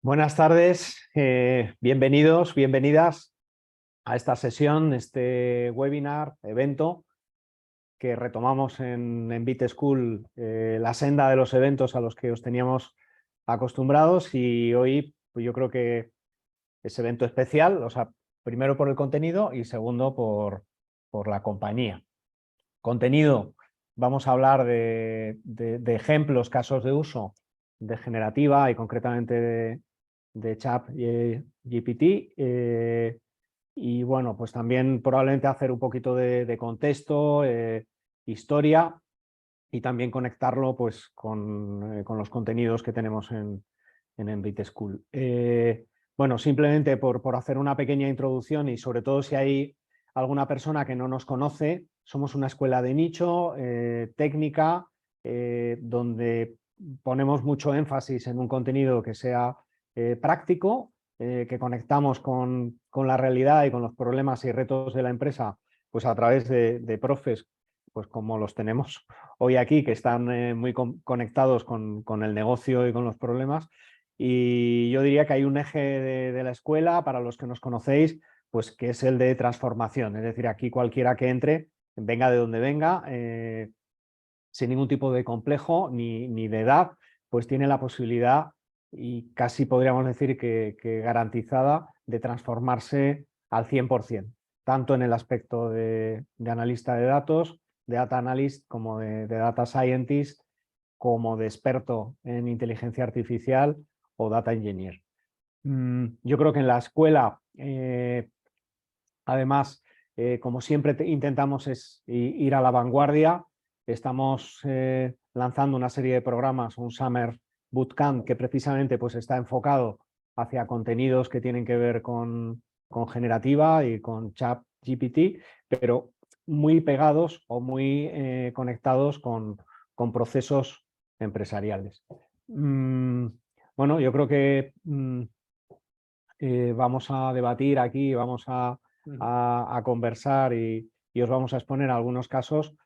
Buenas tardes, bienvenidos, bienvenidas a esta sesión, este webinar, evento que retomamos en BitSchool, la senda de los eventos a los que os teníamos acostumbrados, y hoy pues yo creo que es evento especial, o sea, primero por el contenido y segundo por la compañía. Contenido, vamos a hablar de ejemplos, casos de uso de generativa y concretamente de ChatGPT. Y bueno, pues también probablemente hacer un poquito de contexto, historia, y también conectarlo pues con los contenidos que tenemos en BitSchool. Bueno, simplemente por hacer una pequeña introducción, y sobre todo si hay alguna persona que no nos conoce, somos una escuela de nicho, técnica, donde ponemos mucho énfasis en un contenido que sea práctico, que conectamos con la realidad y con los problemas y retos de la empresa, pues a través de profes, pues como los tenemos hoy aquí, que están muy conectados con el negocio y con los problemas. Y yo diría que hay un eje de la escuela, para los que nos conocéis, pues que es el de transformación. Es decir, aquí cualquiera que entre, venga de donde venga, sin ningún tipo de complejo ni de edad, pues tiene la posibilidad, y casi podríamos decir que garantizada, de transformarse al 100%, tanto en el aspecto de analista de datos, de data analyst, como de data scientist, como de experto en inteligencia artificial o data engineer. Yo creo que en la escuela, además, como siempre intentamos es ir a la vanguardia. Estamos lanzando una serie de programas, un Summer Bootcamp, que precisamente pues, está enfocado hacia contenidos que tienen que ver con generativa y con ChatGPT, pero muy pegados o muy conectados con procesos empresariales. Bueno, yo creo que vamos a debatir aquí, vamos a conversar, y os vamos a exponer algunos casos.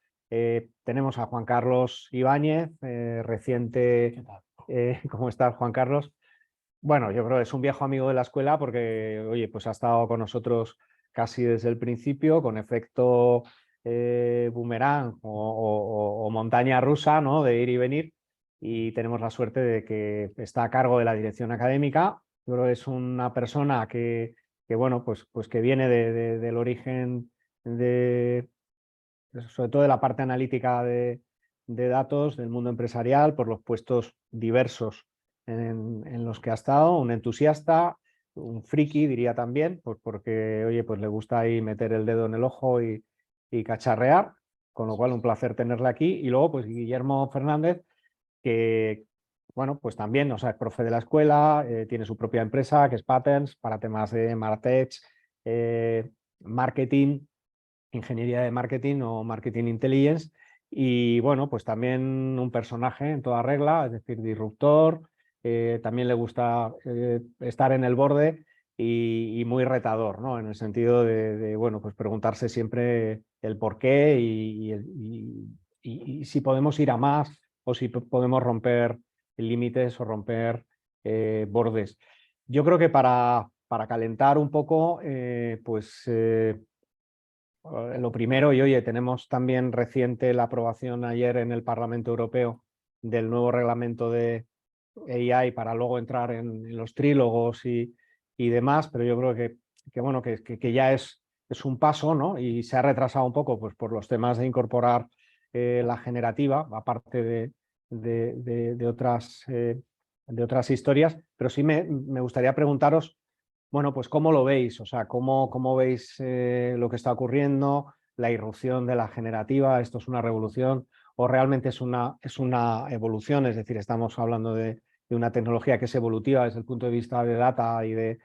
Tenemos a Juan Carlos Ibáñez, reciente. ¿Cómo estás, Juan Carlos? Bueno, yo creo que es un viejo amigo de la escuela porque, oye, pues ha estado con nosotros casi desde el principio, con efecto boomerang o montaña rusa, ¿no? De ir y venir, y tenemos la suerte de que está a cargo de la dirección académica. Yo creo que es una persona que bueno, pues que viene del origen sobre todo de la parte analítica de datos del mundo empresarial, por los puestos diversos en los que ha estado, un entusiasta, un friki, diría también, pues porque, oye, pues le gusta ahí meter el dedo en el ojo y cacharrear, con lo cual un placer tenerle aquí. Y luego, pues Guillermo Fernández, que, bueno, pues también, o sea, es profe de la escuela, tiene su propia empresa, que es Patterns, para temas de Martech, marketing, ingeniería de marketing o marketing intelligence. Y bueno, pues también un personaje en toda regla, es decir, disruptor. También le gusta estar en el borde, y muy retador, ¿no? En el sentido bueno, pues preguntarse siempre el por qué y si podemos ir a más, o si podemos romper límites o romper bordes. Yo creo que para calentar un poco, lo primero, y oye, tenemos también reciente la aprobación ayer en el Parlamento Europeo del nuevo reglamento de AI, para luego entrar en los trílogos y demás, pero yo creo bueno, que ya es un paso, ¿no? Y se ha retrasado un poco pues, por los temas de incorporar la generativa, aparte de otras historias. Pero sí me gustaría preguntaros, bueno, pues ¿cómo lo veis? O sea, ¿cómo veis lo que está ocurriendo, la irrupción de la generativa? ¿Esto es una revolución o realmente es una evolución? Es decir, estamos hablando de una tecnología que es evolutiva desde el punto de vista de data y de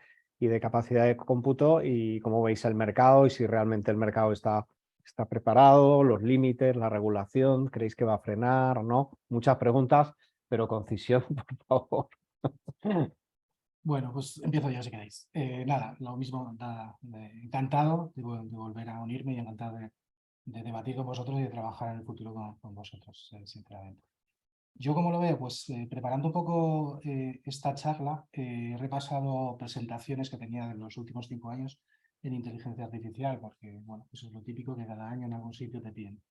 capacidad de cómputo, y cómo veis el mercado y si realmente el mercado está preparado, los límites, la regulación, ¿creéis que va a frenar o no? Muchas preguntas, pero concisión, por favor. Bueno, pues empiezo yo si queréis. Nada, lo mismo, nada, encantado de volver a unirme y encantado de debatir con vosotros y de trabajar en el futuro con vosotros, sinceramente. Yo como lo veo, pues preparando un poco esta charla, he repasado presentaciones que tenía en los últimos 5 años en inteligencia artificial, porque bueno, eso es lo típico que cada año en algún sitio te piden.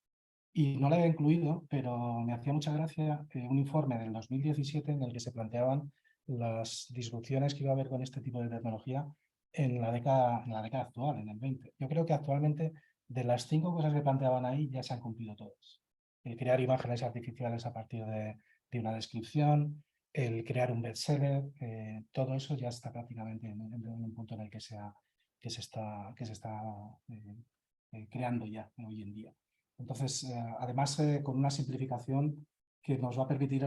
Y no la había incluido, pero me hacía mucha gracia un informe del 2017 en el que se planteaban las disrupciones que iba a haber con este tipo de tecnología en la década actual, en el 20. Yo creo que actualmente de las 5 cosas que planteaban ahí ya se han cumplido todas. El crear imágenes artificiales a partir de una descripción, el crear un bestseller, todo eso ya está prácticamente en un punto en el que se está creando ya hoy en día. Entonces, además, con una simplificación que nos va a permitir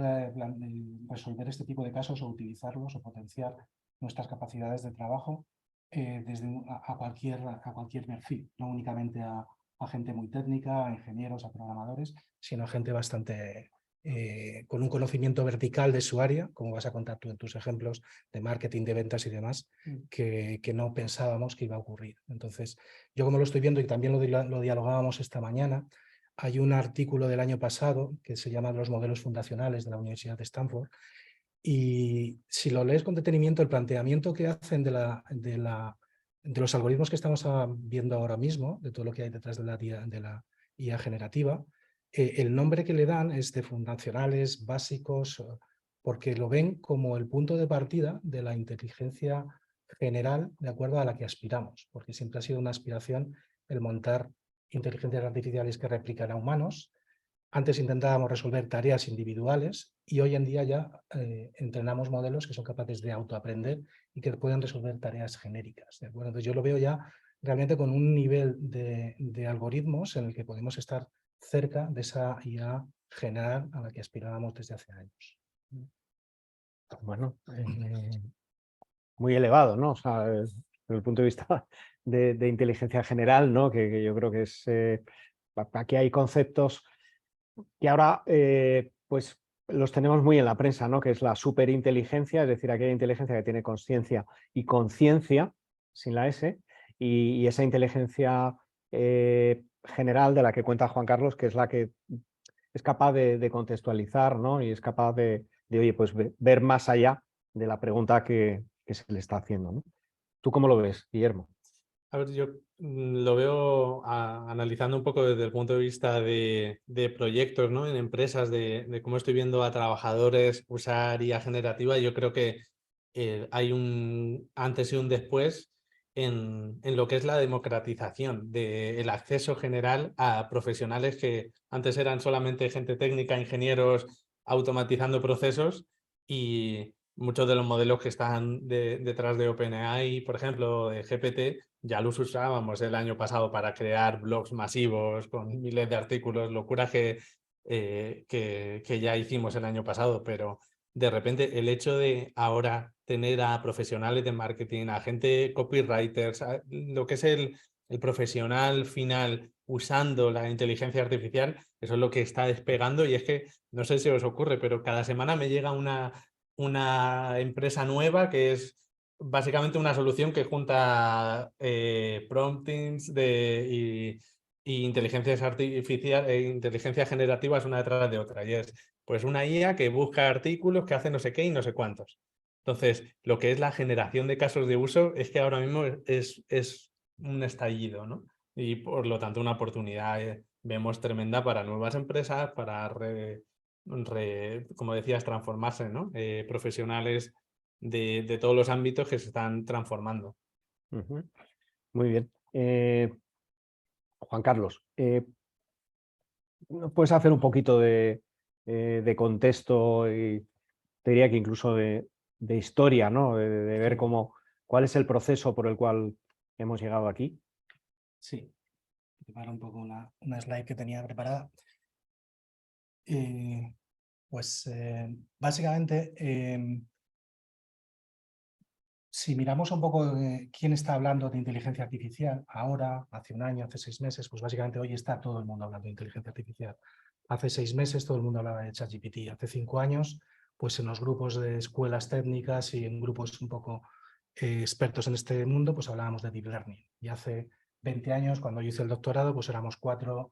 resolver este tipo de casos o utilizarlos o potenciar nuestras capacidades de trabajo a cualquier perfil, no únicamente a gente muy técnica, a ingenieros, a programadores, sino a gente bastante con un conocimiento vertical de su área, como vas a contar tú en tus ejemplos de marketing, de ventas y demás, que no pensábamos que iba a ocurrir. Entonces, yo como lo estoy viendo y también lo dialogábamos esta mañana, hay un artículo del año pasado que se llama Los modelos fundacionales de la Universidad de Stanford, y si lo lees con detenimiento, el planteamiento que hacen de los algoritmos que estamos viendo ahora mismo, de todo lo que hay detrás de la IA generativa, el nombre que le dan es de fundacionales, básicos, porque lo ven como el punto de partida de la inteligencia general de acuerdo a la que aspiramos, porque siempre ha sido una aspiración el montar inteligencias artificiales que replican a humanos. Antes intentábamos resolver tareas individuales y hoy en día ya entrenamos modelos que son capaces de autoaprender y que pueden resolver tareas genéricas. ¿De acuerdo? Entonces yo lo veo ya realmente con un nivel de algoritmos en el que podemos estar cerca de esa IA general a la que aspirábamos desde hace años. Bueno, muy elevado, ¿no? O sea, desde el punto de vista de inteligencia general, ¿no? Que yo creo que es... aquí hay conceptos que ahora pues los tenemos muy en la prensa, ¿no? Que es la superinteligencia, es decir, aquella inteligencia que tiene consciencia y conciencia, sin la S, y esa inteligencia general de la que cuenta Juan Carlos, que es la que es capaz de contextualizar, ¿no? Y es capaz oye, pues ver más allá de la pregunta que se le está haciendo, ¿no? ¿Tú cómo lo ves, Guillermo? A ver, yo lo veo analizando un poco desde el punto de vista de proyectos, ¿no? En empresas, de cómo estoy viendo a trabajadores usar IA generativa. Yo creo que hay un antes y un después en lo que es la democratización del acceso general a profesionales que antes eran solamente gente técnica, ingenieros automatizando procesos, y muchos de los modelos que están detrás de OpenAI, por ejemplo, de GPT, ya los usábamos el año pasado para crear blogs masivos con miles de artículos, locuras que ya hicimos el año pasado, pero de repente el hecho de ahora tener a profesionales de marketing, a gente copywriters, lo que es el profesional final usando la inteligencia artificial, eso es lo que está despegando. Y es que, no sé si os ocurre, pero cada semana me llega una empresa nueva que es básicamente una solución que junta promptings y inteligencias artificiales e inteligencia generativas una detrás de otra. Y es pues una IA que busca artículos, que hace no sé qué y no sé cuántos. Entonces, lo que es la generación de casos de uso es que ahora mismo es un estallido, ¿no? Y por lo tanto una oportunidad vemos tremenda para nuevas empresas, para como decías, transformarse, ¿no? Profesionales de todos los ámbitos que se están transformando. Muy bien. Juan Carlos, ¿puedes hacer un poquito de contexto y te diría que incluso de historia, ¿no? De ver cuál es el proceso por el cual hemos llegado aquí? Sí, preparo un poco una slide que tenía preparada. Pues básicamente, si miramos un poco quién está hablando de inteligencia artificial ahora, hace un año, hace 6 meses, pues básicamente hoy está todo el mundo hablando de inteligencia artificial. Hace 6 meses todo el mundo hablaba de ChatGPT. Hace 5 años, pues en los grupos de escuelas técnicas y en grupos un poco expertos en este mundo, pues hablábamos de Deep Learning. Y hace 20 años, cuando yo hice el doctorado, pues éramos 4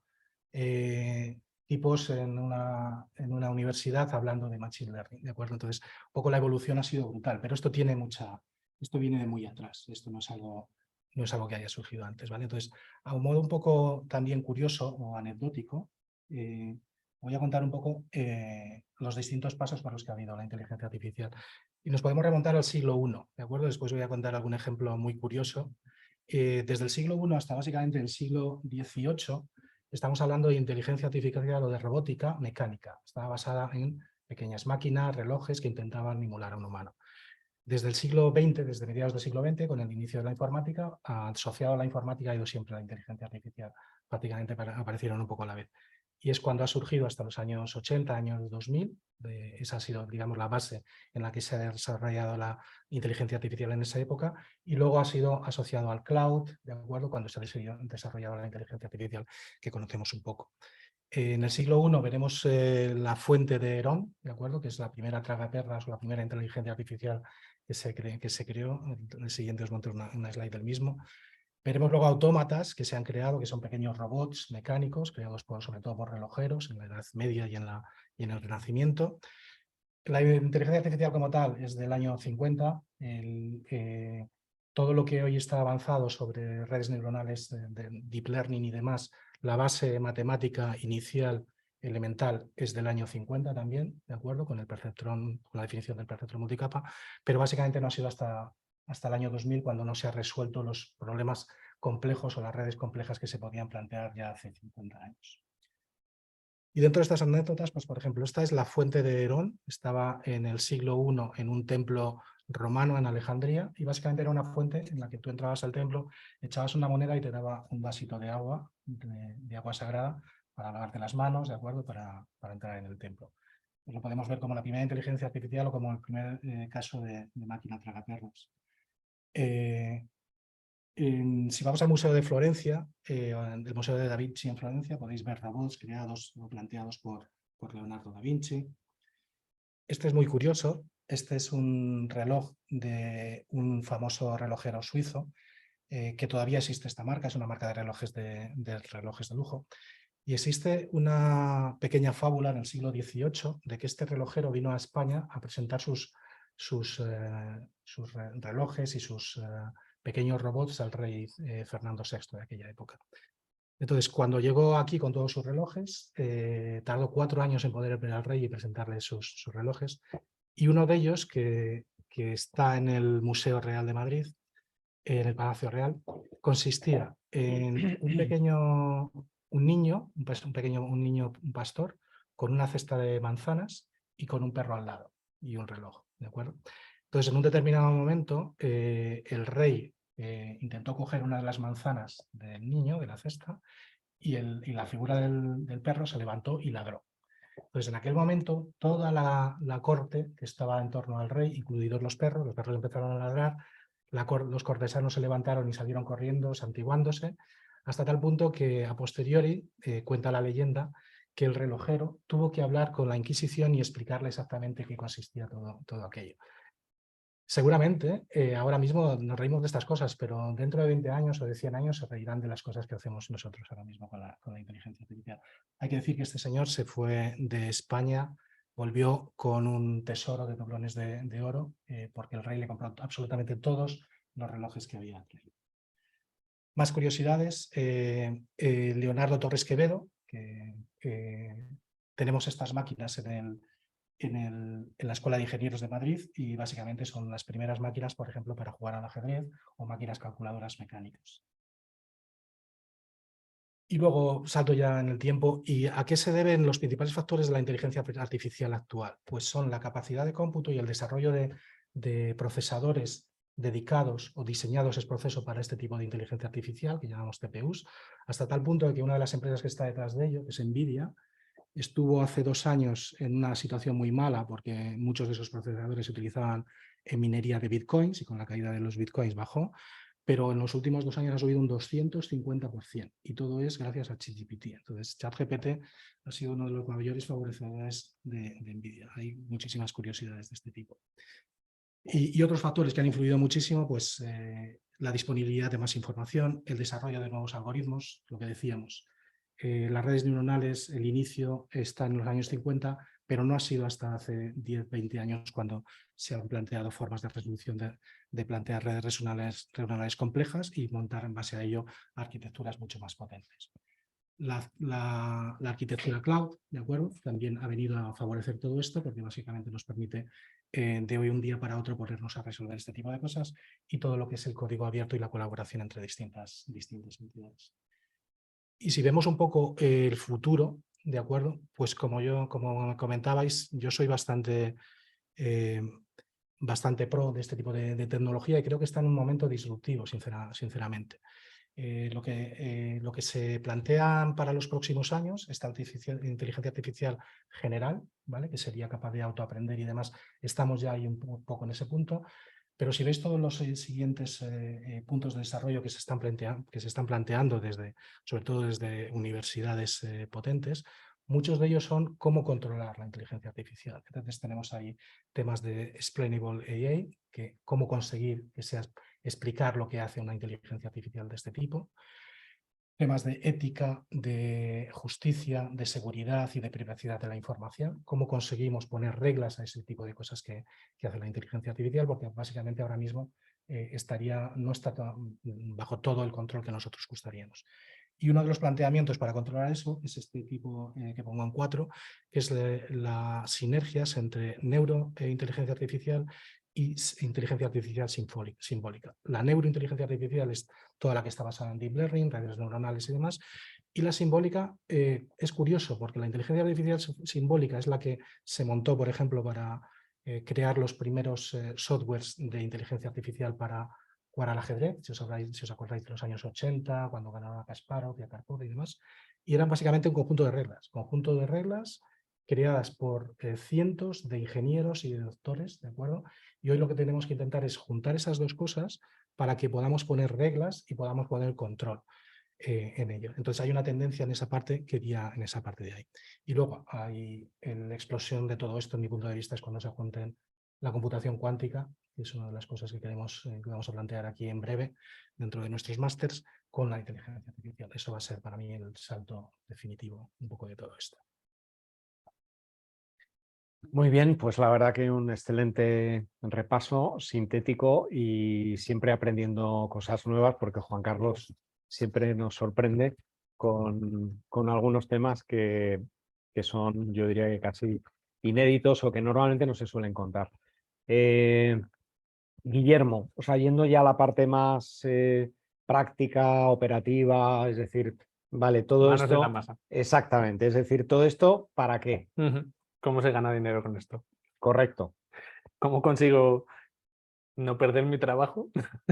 tipos en una universidad hablando de Machine Learning, ¿de acuerdo? Entonces, un poco la evolución ha sido brutal, pero esto viene de muy atrás, esto no es algo que haya surgido antes, ¿vale? Entonces, a un modo un poco también curioso o anecdótico, voy a contar un poco los distintos pasos por los que ha habido la inteligencia artificial. Y nos podemos remontar al siglo I, ¿de acuerdo? Después voy a contar algún ejemplo muy curioso. Desde el siglo I hasta básicamente el siglo XVIII, estamos hablando de inteligencia artificial o de robótica mecánica. Estaba basada en pequeñas máquinas, relojes que intentaban emular a un humano. Desde el siglo XX, desde mediados del siglo XX, con el inicio de la informática, asociado a la informática ha ido siempre la inteligencia artificial. Prácticamente aparecieron un poco a la vez. Y es cuando ha surgido hasta los años 80, años 2000. Esa ha sido, digamos, la base en la que se ha desarrollado la inteligencia artificial en esa época. Y luego ha sido asociado al cloud, ¿de acuerdo? Cuando se ha desarrollado la inteligencia artificial que conocemos un poco. En el siglo I veremos la fuente de Herón, ¿de acuerdo? Que es la primera tragaperras o la primera inteligencia artificial que se creó. En el siguiente os monto una slide del mismo. Veremos luego autómatas que se han creado, que son pequeños robots mecánicos, creados sobre todo por relojeros en la Edad Media y en el Renacimiento. La inteligencia artificial como tal es del año 50. Todo lo que hoy está avanzado sobre redes neuronales de deep learning y demás, la base matemática inicial elemental es del año 50 también, ¿de acuerdo? Con el perceptrón, con la definición del perceptrón multicapa, pero básicamente no ha sido hasta el año 2000 cuando no se han resuelto los problemas complejos o las redes complejas que se podían plantear ya hace 50 años. Y dentro de estas anécdotas, pues por ejemplo, esta es la fuente de Herón, estaba en el siglo I en un templo romano en Alejandría, y básicamente era una fuente en la que tú entrabas al templo, echabas una moneda y te daba un vasito de agua, de agua sagrada, para lavarte las manos, ¿de acuerdo? Para entrar en el templo. Pues lo podemos ver como la primera inteligencia artificial o como el primer caso de máquina tragaperras. Si vamos al Museo de Florencia, el Museo de Da Vinci en Florencia, podéis ver robots creados o planteados por Leonardo da Vinci. Este es muy curioso. Este es un reloj de un famoso relojero suizo, que todavía existe esta marca, es una marca de relojes de lujo. Y existe una pequeña fábula en el siglo XVIII de que este relojero vino a España a presentar sus relojes y sus pequeños robots al rey Fernando VI de aquella época. Entonces, cuando llegó aquí con todos sus relojes, tardó 4 años en poder ver al rey y presentarle sus relojes. Y uno de ellos, que está en el Museo Real de Madrid, en el Palacio Real, consistía en un niño, un pastor, con una cesta de manzanas y con un perro al lado y un reloj, ¿de acuerdo? Entonces, en un determinado momento, el rey intentó coger una de las manzanas del niño, de la cesta, y la figura del perro se levantó y ladró. Entonces, en aquel momento, toda la corte que estaba en torno al rey, incluidos los perros empezaron a ladrar, los cortesanos se levantaron y salieron corriendo, santiguándose, hasta tal punto que a posteriori, cuenta la leyenda, que el relojero tuvo que hablar con la Inquisición y explicarle exactamente qué consistía todo aquello. Seguramente, ahora mismo nos reímos de estas cosas, pero dentro de 20 años o de 100 años se reirán de las cosas que hacemos nosotros ahora mismo con la inteligencia artificial. Hay que decir que este señor se fue de España, volvió con un tesoro de doblones de oro, porque el rey le compró absolutamente todos los relojes que había aquí. Más curiosidades, Leonardo Torres Quevedo, que tenemos estas máquinas en la Escuela de Ingenieros de Madrid, y básicamente son las primeras máquinas, por ejemplo, para jugar al ajedrez o máquinas calculadoras mecánicas. Y luego salto ya en el tiempo. ¿Y a qué se deben los principales factores de la inteligencia artificial actual? Pues son la capacidad de cómputo y el desarrollo de procesadores dedicados o diseñados es proceso para este tipo de inteligencia artificial, que llamamos TPUs, hasta tal punto que una de las empresas que está detrás de ello, que es NVIDIA, estuvo hace 2 años en una situación muy mala porque muchos de esos procesadores se utilizaban en minería de bitcoins y con la caída de los bitcoins bajó, pero en los últimos 2 años ha subido un 250%, y todo es gracias a ChatGPT. Entonces, ChatGPT ha sido uno de los mayores favorecedores de NVIDIA. Hay muchísimas curiosidades de este tipo. Y otros factores que han influido muchísimo, pues la disponibilidad de más información, el desarrollo de nuevos algoritmos, lo que decíamos, Las redes neuronales, el inicio está en los años 50, pero no ha sido hasta hace 10, 20 años cuando se han planteado formas de resolución de plantear redes neuronales complejas y montar en base a ello arquitecturas mucho más potentes. La arquitectura cloud, ¿de acuerdo? También ha venido a favorecer todo esto porque básicamente nos permite de hoy un día para otro ponernos a resolver este tipo de cosas y todo lo que es el código abierto y la colaboración entre distintas entidades. Y si vemos un poco el futuro, ¿de acuerdo? Pues como me comentabais, yo soy bastante pro de este tipo de tecnología y creo que está en un momento disruptivo, sinceramente. Lo que se plantea para los próximos años, esta inteligencia artificial general, ¿vale? Que sería capaz de autoaprender y demás, estamos ya ahí un poco en ese punto, pero si veis todos los siguientes puntos de desarrollo que se están planteando, sobre todo desde universidades potentes, muchos de ellos son cómo controlar la inteligencia artificial. Entonces tenemos ahí temas de explainable AI, que cómo conseguir que sea explicar lo que hace una inteligencia artificial de este tipo. Temas de ética, de justicia, de seguridad y de privacidad de la información. Cómo conseguimos poner reglas a ese tipo de cosas que hace la inteligencia artificial, porque básicamente ahora mismo no está bajo todo el control que nosotros gustaríamos. Y uno de los planteamientos para controlar eso es este tipo que pongo en 4, que es las sinergias entre neuro e inteligencia artificial y inteligencia artificial simbólica. La neurointeligencia artificial es toda la que está basada en deep learning, redes neuronales y demás, y la simbólica es curioso porque la inteligencia artificial simbólica es la que se montó, por ejemplo, para crear los primeros softwares de inteligencia artificial para jugar al ajedrez, si os acordáis de los años 80, cuando ganaba Kasparov y Karpov y demás, y eran básicamente un conjunto de reglas creadas por cientos de ingenieros y de doctores, ¿de acuerdo? Y hoy lo que tenemos que intentar es juntar esas dos cosas para que podamos poner reglas y podamos poner control en ello. Entonces hay una tendencia en esa parte que iría en esa parte de ahí. Y luego hay la explosión de todo esto, en mi punto de vista, es cuando se junten la computación cuántica, que es una de las cosas que vamos a plantear aquí en breve dentro de nuestros másters, con la inteligencia artificial. Eso va a ser para mí el salto definitivo un poco de todo esto. Muy bien, pues la verdad que un excelente repaso, sintético y siempre aprendiendo cosas nuevas porque Juan Carlos siempre nos sorprende con algunos temas que son, yo diría que casi inéditos o que normalmente no se suelen contar. Guillermo, o sea, yendo ya a la parte más práctica, operativa, es decir, vale, todo Manos en la esto, masa. exactamente, es decir, todo esto, ¿para qué? ¿Cómo se gana dinero con esto? Correcto. ¿Cómo consigo no perder mi trabajo?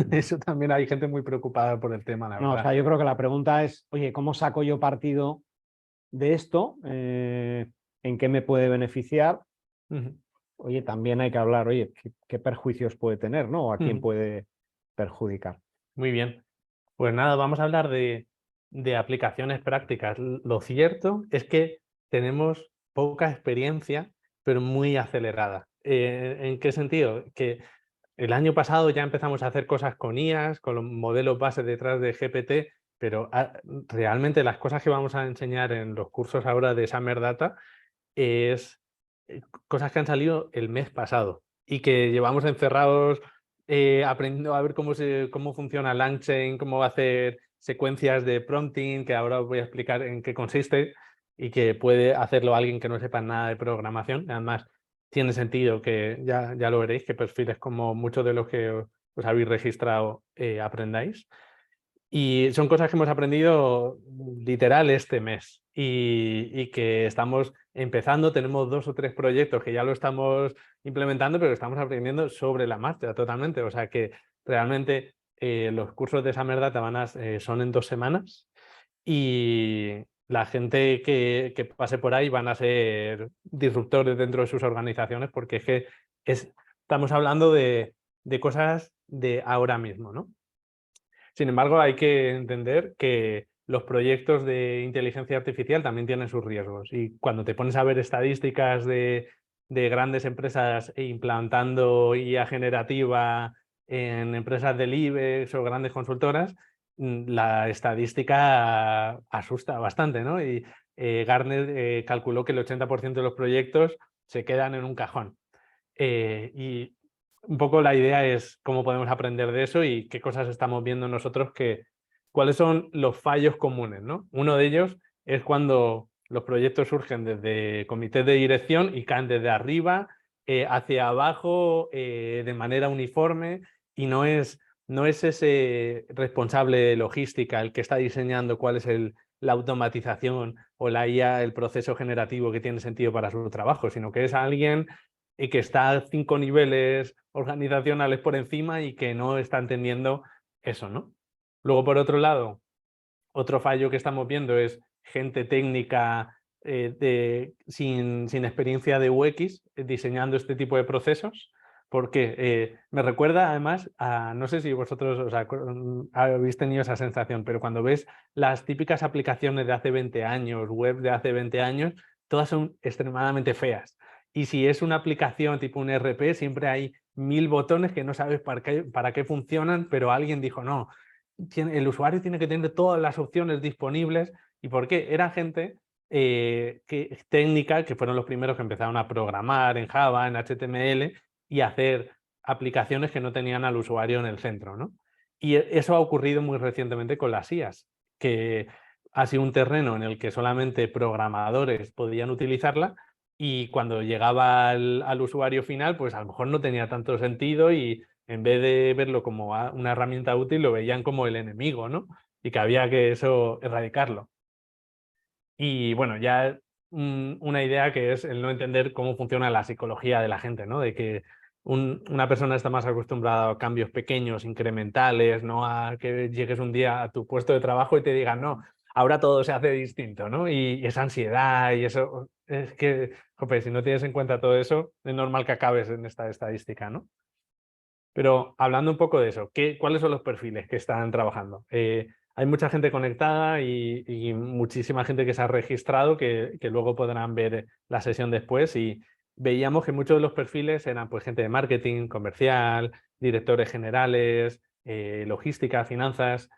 Eso también hay gente muy preocupada por el tema, la No, o verdad. sea, yo creo que la pregunta es, oye, ¿cómo saco yo partido de esto? ¿En qué me puede beneficiar? Oye, también hay que hablar, oye, ¿qué perjuicios puede tener, ¿no? ¿A quién puede perjudicar? Muy bien. Pues nada, vamos a hablar de aplicaciones prácticas. Lo cierto es que tenemos poca experiencia, pero muy acelerada. ¿En qué sentido? Que el año pasado ya empezamos a hacer cosas con IAs, con los modelos base detrás de GPT, pero realmente las cosas que vamos a enseñar en los cursos ahora de Summer Data es cosas que han salido el mes pasado y que llevamos encerrados aprendiendo a ver cómo funciona LangChain, cómo hacer secuencias de prompting, que ahora os voy a explicar en qué consiste y que puede hacerlo alguien que no sepa nada de programación. Además, tiene sentido que ya lo veréis, que perfiles como muchos de los que os habéis registrado aprendáis. Y son cosas que hemos aprendido literal este mes y que estamos empezando. Tenemos 2 o 3 proyectos que ya lo estamos implementando, pero estamos aprendiendo sobre la marcha totalmente. O sea que realmente los cursos de Summer Data son en 2 semanas y la gente que pase por ahí van a ser disruptores dentro de sus organizaciones porque es que estamos hablando de cosas de ahora mismo, ¿no? Sin embargo, hay que entender que los proyectos de inteligencia artificial también tienen sus riesgos y cuando te pones a ver estadísticas de grandes empresas implantando IA generativa en empresas del IBEX o grandes consultoras, la estadística asusta bastante, ¿no? Y Gartner calculó que el 80% de los proyectos se quedan en un cajón. Y un poco la idea es cómo podemos aprender de eso y qué cosas estamos viendo nosotros, cuáles son los fallos comunes, ¿no? Uno de ellos es cuando los proyectos surgen desde comités de dirección y caen desde arriba hacia abajo de manera uniforme, y no es ese responsable de logística el que está diseñando cuál es la automatización o la IA, el proceso generativo que tiene sentido para su trabajo, sino que es alguien que está 5 niveles organizacionales por encima y que no está entendiendo eso, ¿no? Luego, por otro lado, otro fallo que estamos viendo es gente técnica sin experiencia de UX diseñando este tipo de procesos, porque me recuerda además a, no sé si vosotros habéis tenido esa sensación, pero cuando ves las típicas aplicaciones de hace 20 años, web de hace 20 años, todas son extremadamente feas. Y si es una aplicación tipo un ERP, siempre hay 1000 botones que no sabes para qué funcionan, pero alguien dijo, no, el usuario tiene que tener todas las opciones disponibles. ¿Y por qué? Era gente técnica, que fueron los primeros que empezaron a programar en Java, en HTML y hacer aplicaciones que no tenían al usuario en el centro, ¿no? Y eso ha ocurrido muy recientemente con las IAs, que ha sido un terreno en el que solamente programadores podían utilizarla, y cuando llegaba al usuario final, pues a lo mejor no tenía tanto sentido, y en vez de verlo como una herramienta útil, lo veían como el enemigo, ¿no? Y que había que eso erradicarlo. Y bueno, ya una idea que es el no entender cómo funciona la psicología de la gente, ¿no? De que una persona está más acostumbrada a cambios pequeños, incrementales, no a que llegues un día a tu puesto de trabajo y te digan, no, ahora todo se hace distinto, ¿no? Y esa ansiedad y eso, es que, jope, si no tienes en cuenta todo eso, es normal que acabes en esta estadística, ¿no? Pero hablando un poco de eso, ¿cuáles son los perfiles que están trabajando? Hay mucha gente conectada y muchísima gente que se ha registrado que luego podrán ver la sesión después, y veíamos que muchos de los perfiles eran pues gente de marketing, comercial, directores generales, logística, finanzas.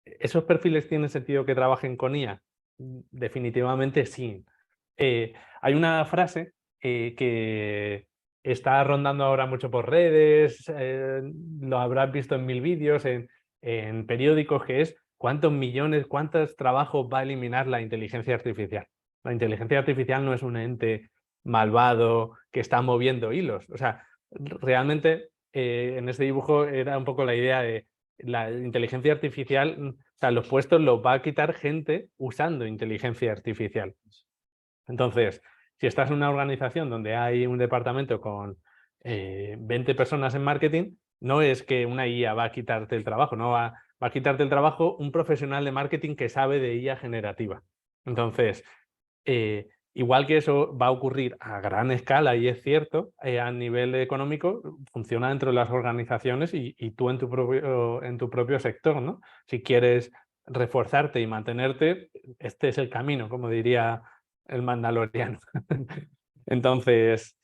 ¿Esos perfiles tienen sentido que trabajen con IA? Definitivamente sí. Hay una frase que está rondando ahora mucho por redes, lo habrás visto en 1000 vídeos, en periódicos, que es cuántos trabajos va a eliminar la inteligencia artificial. La inteligencia artificial no es un ente malvado que está moviendo hilos. O sea, realmente en este dibujo era un poco la idea de la inteligencia artificial, o sea, los puestos los va a quitar gente usando inteligencia artificial. Entonces, si estás en una organización donde hay un departamento con 20 personas en marketing, no es que una IA va a quitarte el trabajo, no va a quitarte el trabajo un profesional de marketing que sabe de IA generativa. Entonces, igual que eso va a ocurrir a gran escala, y es cierto, a nivel económico, funciona dentro de las organizaciones y tú en tu propio sector, ¿no? Si quieres reforzarte y mantenerte, este es el camino, como diría el Mandaloriano. Entonces,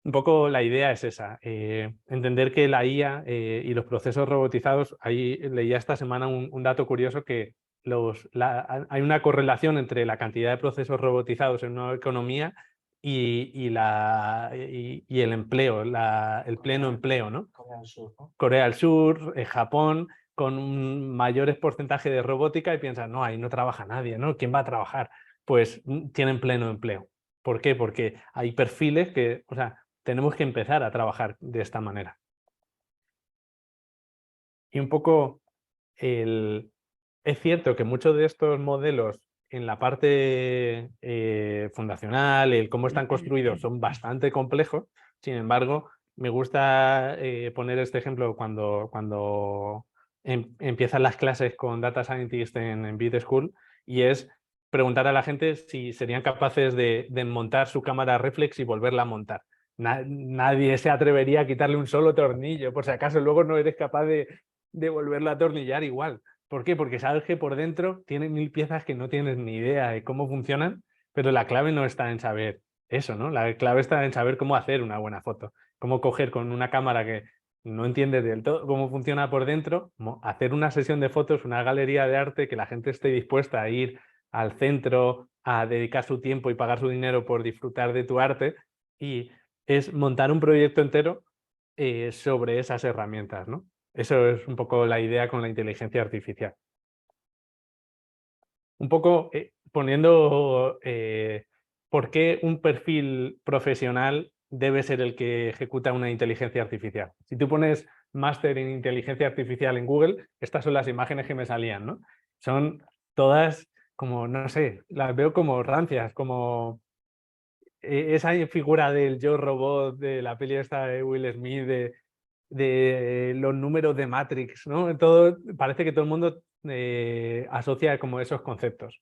un poco la idea es esa, entender que la IA y los procesos robotizados, ahí leía esta semana un dato curioso, que hay una correlación entre la cantidad de procesos robotizados en una economía y el empleo, el pleno empleo, ¿no? Corea del Sur, ¿no? Corea del Sur, Japón, con un mayores porcentaje de robótica, y piensan, no, ahí no trabaja nadie, ¿no? ¿Quién va a trabajar? Pues tienen pleno empleo. ¿Por qué? Porque hay perfiles que, o sea, tenemos que empezar a trabajar de esta manera. Y un poco es cierto que muchos de estos modelos en la parte fundacional, el cómo están construidos, son bastante complejos. Sin embargo, me gusta poner este ejemplo cuando empiezan las clases con Data Scientist en Bit School, y es preguntar a la gente si serían capaces de montar su cámara reflex y volverla a montar. Nadie se atrevería a quitarle un solo tornillo, por si acaso luego no eres capaz de volverla a atornillar igual. ¿Por qué? Porque sabes que por dentro tiene 1000 piezas que no tienes ni idea de cómo funcionan, pero la clave no está en saber eso, ¿no? La clave está en saber cómo hacer una buena foto, cómo coger con una cámara que no entiendes del todo cómo funciona por dentro, hacer una sesión de fotos, una galería de arte, que la gente esté dispuesta a ir al centro, a dedicar su tiempo y pagar su dinero por disfrutar de tu arte, y es montar un proyecto entero sobre esas herramientas, ¿no? Eso es un poco la idea con la inteligencia artificial. Un poco poniendo por qué un perfil profesional debe ser el que ejecuta una inteligencia artificial. Si tú pones máster en inteligencia artificial en Google, estas son las imágenes que me salían, ¿no? Son todas como, no sé, las veo como rancias, como esa figura del Yo Robot de la peli esta de Will Smith, de los números de Matrix, ¿no? Todo, parece que todo el mundo asocia como esos conceptos.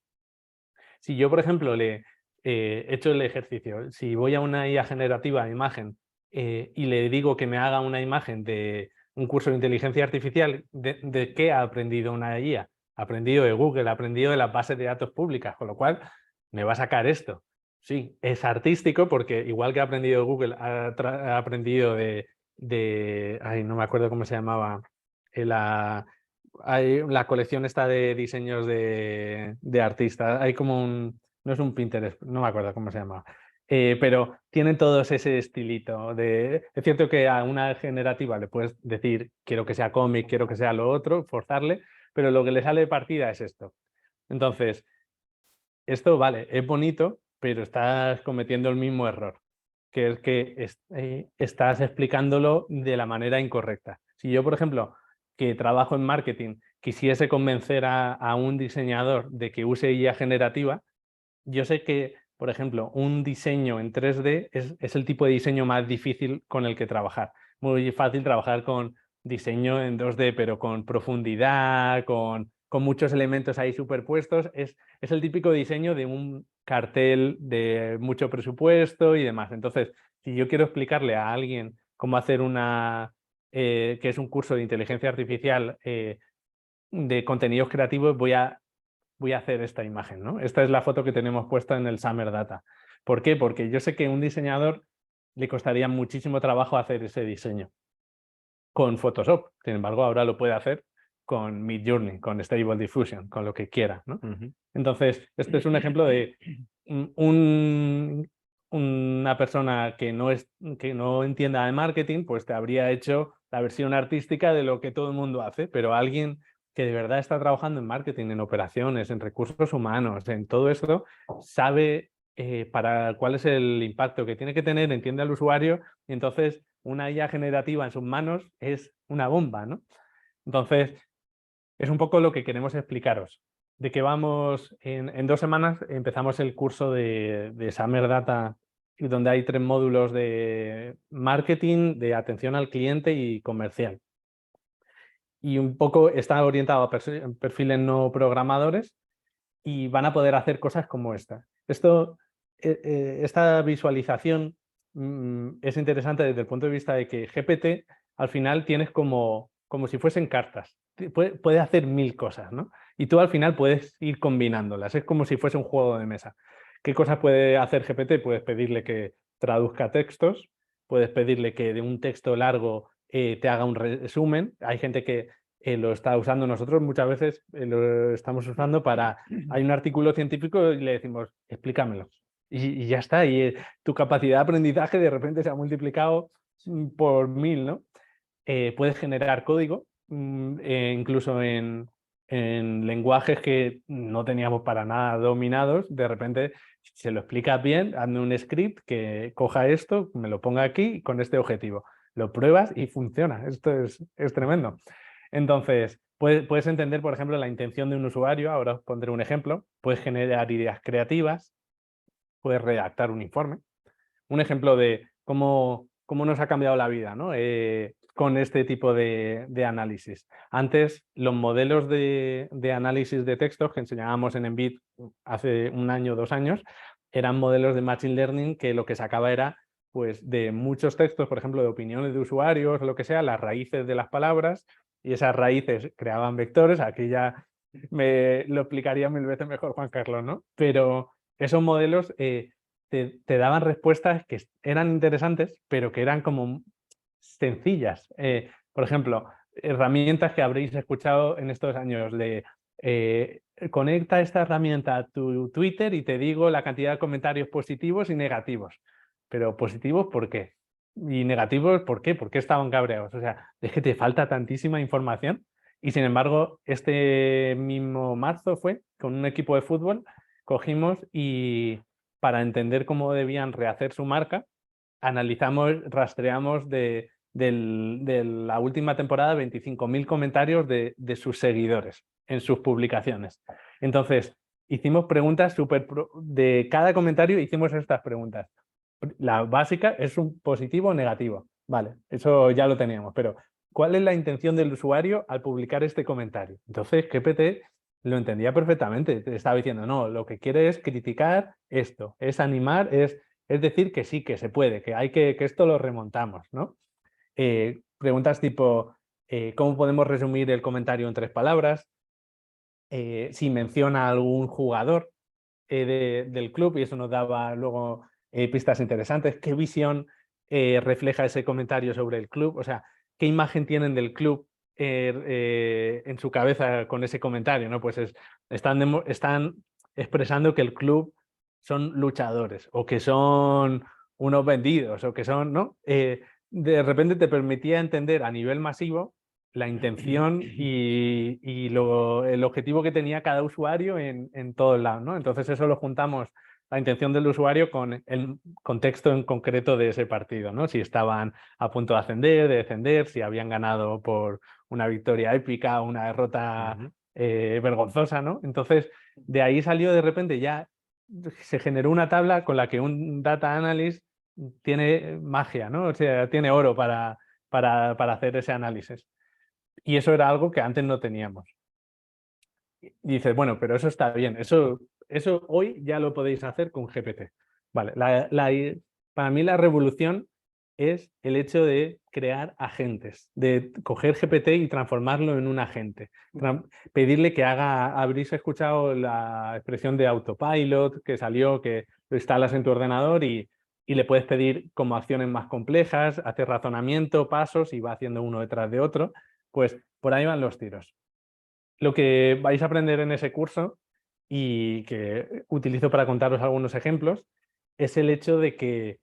Si yo, por ejemplo, le he hecho el ejercicio, si voy a una IA generativa de imagen y le digo que me haga una imagen de un curso de inteligencia artificial, ¿de qué ha aprendido una IA? Ha aprendido de Google, ha aprendido de las bases de datos públicas, con lo cual me va a sacar esto. Sí, es artístico porque igual que ha aprendido de Google, ha aprendido ay, no me acuerdo cómo se llamaba, hay la colección esta de diseños de artistas. Hay como un, no es un Pinterest, no me acuerdo cómo se llama. Pero tienen todos ese estilito. Es cierto que a una generativa le puedes decir quiero que sea cómic, quiero que sea lo otro, forzarle, pero lo que le sale de partida es esto. Entonces, esto vale, es bonito, pero estás cometiendo el mismo error, que es que estás explicándolo de la manera incorrecta. Si yo, por ejemplo, que trabajo en marketing, quisiese convencer a un diseñador de que use IA generativa, yo sé que, por ejemplo, un diseño en 3D es el tipo de diseño más difícil con el que trabajar. Muy fácil trabajar con diseño en 2D, pero con profundidad, con muchos elementos ahí superpuestos. Es el típico diseño de un cartel de mucho presupuesto y demás. Entonces, si yo quiero explicarle a alguien cómo hacer que es un curso de inteligencia artificial de contenidos creativos, voy a hacer esta imagen, ¿no? Esta es la foto que tenemos puesta en el Summer Data. ¿Por qué? Porque yo sé que a un diseñador le costaría muchísimo trabajo hacer ese diseño con Photoshop. Sin embargo, ahora lo puede hacer con Midjourney, con Stable Diffusion, con lo que quiera, ¿no? Entonces, este es un ejemplo de una persona que no entienda de marketing, pues te habría hecho la versión artística de lo que todo el mundo hace, pero alguien que de verdad está trabajando en marketing, en operaciones, en recursos humanos, en todo esto, sabe cuál es el impacto que tiene que tener, entiende al usuario, y entonces una IA generativa en sus manos es una bomba, ¿no? Entonces, es un poco lo que queremos explicaros. De que vamos, en 2 semanas empezamos el curso de Summer Data, donde hay 3 módulos de marketing, de atención al cliente y comercial. Y un poco está orientado a perfiles no programadores y van a poder hacer cosas como esta. Esta visualización es interesante desde el punto de vista de que GPT al final tienes como si fuesen cartas. Puede hacer 1000 cosas, ¿no? Y tú al final puedes ir combinándolas. Es como si fuese un juego de mesa. ¿Qué cosas puede hacer GPT? Puedes pedirle que traduzca textos, puedes pedirle que de un texto largo te haga un resumen. Hay gente que lo está usando, nosotros muchas veces lo estamos usando para, hay un artículo científico y le decimos, explícamelo. Y ya está, y tu capacidad de aprendizaje de repente se ha multiplicado por 1000, ¿no? Puedes generar código, incluso en lenguajes que no teníamos para nada dominados, de repente se lo explicas bien, hazme un script que coja esto, me lo ponga aquí con este objetivo. Lo pruebas y funciona. Esto es tremendo. Entonces, puedes entender, por ejemplo, la intención de un usuario. Ahora os pondré un ejemplo. Puedes generar ideas creativas, puedes redactar un informe. Un ejemplo de cómo nos ha cambiado la vida, ¿no? Con este tipo de análisis. Antes, los modelos de análisis de textos que enseñábamos en Embed hace 1 año, 2 años, eran modelos de Machine Learning que lo que sacaba era pues, de muchos textos, por ejemplo, de opiniones de usuarios, lo que sea, las raíces de las palabras, y esas raíces creaban vectores. Aquí ya me lo explicaría 1000 veces mejor Juan Carlos, ¿no? Pero esos modelos te daban respuestas que eran interesantes, pero que eran como sencillas. Por ejemplo, herramientas que habréis escuchado en estos años de conecta esta herramienta a tu Twitter y te digo la cantidad de comentarios positivos y negativos. Pero positivos, ¿por qué? Y negativos, ¿por qué? ¿Por qué estaban cabreados? O sea, es que te falta tantísima información. Y sin embargo, este mismo marzo fue con un equipo de fútbol, cogimos y para entender cómo debían rehacer su marca, analizamos, rastreamos de la última temporada 25.000 comentarios de sus seguidores en sus publicaciones. Entonces, hicimos preguntas de cada comentario hicimos estas preguntas. La básica es un positivo o negativo. Vale, eso ya lo teníamos, pero ¿cuál es la intención del usuario al publicar este comentario? Entonces, GPT lo entendía perfectamente. Te estaba diciendo, no, lo que quiere es criticar esto, es animar, es decir que sí, que se puede, que hay que esto lo remontamos, ¿no? Preguntas tipo, ¿cómo podemos resumir el comentario en 3 palabras? Si menciona a algún jugador del club, y eso nos daba luego pistas interesantes. ¿Qué visión refleja ese comentario sobre el club? O sea, ¿qué imagen tienen del club en su cabeza con ese comentario? ¿No? Pues están expresando que el club son luchadores o que son unos vendidos o que son, ¿no? De repente te permitía entender a nivel masivo la intención y el objetivo que tenía cada usuario en todos lados, ¿no? Entonces eso lo juntamos, la intención del usuario con el contexto en concreto de ese partido, ¿no? Si estaban a punto de ascender, de descender, si habían ganado por una victoria épica o una derrota vergonzosa, ¿no? Entonces de ahí salió de repente ya, se generó una tabla con la que un data analyst tiene magia, ¿no? O sea, tiene oro para hacer ese análisis. Y eso era algo que antes no teníamos. Y dices, bueno, pero eso está bien, eso hoy ya lo podéis hacer con GPT. Vale, para mí la revolución es el hecho de crear agentes, de coger GPT y transformarlo en un agente. Pedirle que haga, habréis escuchado la expresión de autopilot que salió, que lo instalas en tu ordenador y le puedes pedir como acciones más complejas, hace razonamiento, pasos y va haciendo uno detrás de otro. Pues por ahí van los tiros. Lo que vais a aprender en ese curso y que utilizo para contaros algunos ejemplos es el hecho de que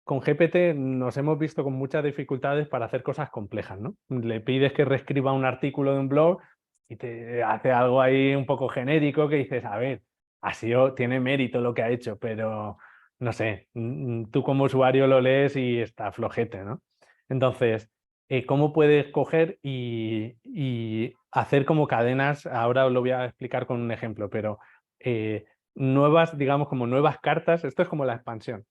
con GPT nos hemos visto con muchas dificultades para hacer cosas complejas, ¿no? Le pides que reescriba un artículo de un blog y te hace algo ahí un poco genérico que dices, a ver, tiene mérito lo que ha hecho, pero no sé, tú como usuario lo lees y está flojete, ¿no? Entonces, ¿cómo puedes coger y hacer como cadenas? Ahora os lo voy a explicar con un ejemplo, pero nuevas, digamos, como nuevas cartas, esto es como la expansión.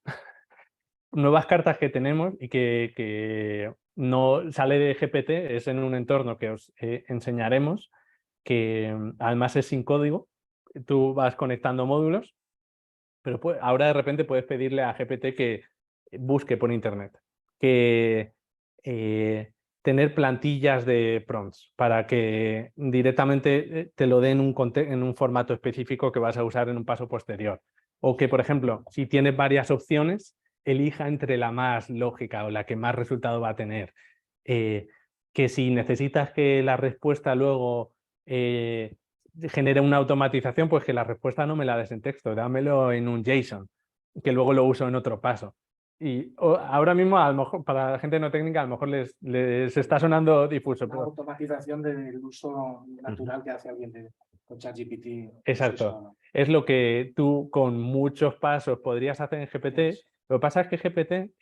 Nuevas cartas que tenemos y que no sale de GPT, es en un entorno que os enseñaremos, que además es sin código, tú vas conectando módulos, pero ahora de repente puedes pedirle a GPT que busque por internet, que tener plantillas de prompts para que directamente te lo den en un formato específico que vas a usar en un paso posterior. O que, por ejemplo, si tienes varias opciones, elija entre la más lógica o la que más resultado va a tener. Que si necesitas que la respuesta luego genere una automatización, pues que la respuesta no me la des en texto, dámelo en un JSON, que luego lo uso en otro paso. Y ahora mismo, a lo mejor, para la gente no técnica, a lo mejor les está sonando difuso. Una automatización del uso natural que hace alguien con ChatGPT. Exacto. Es lo que tú con muchos pasos podrías hacer en GPT. Lo que pasa es que GPT,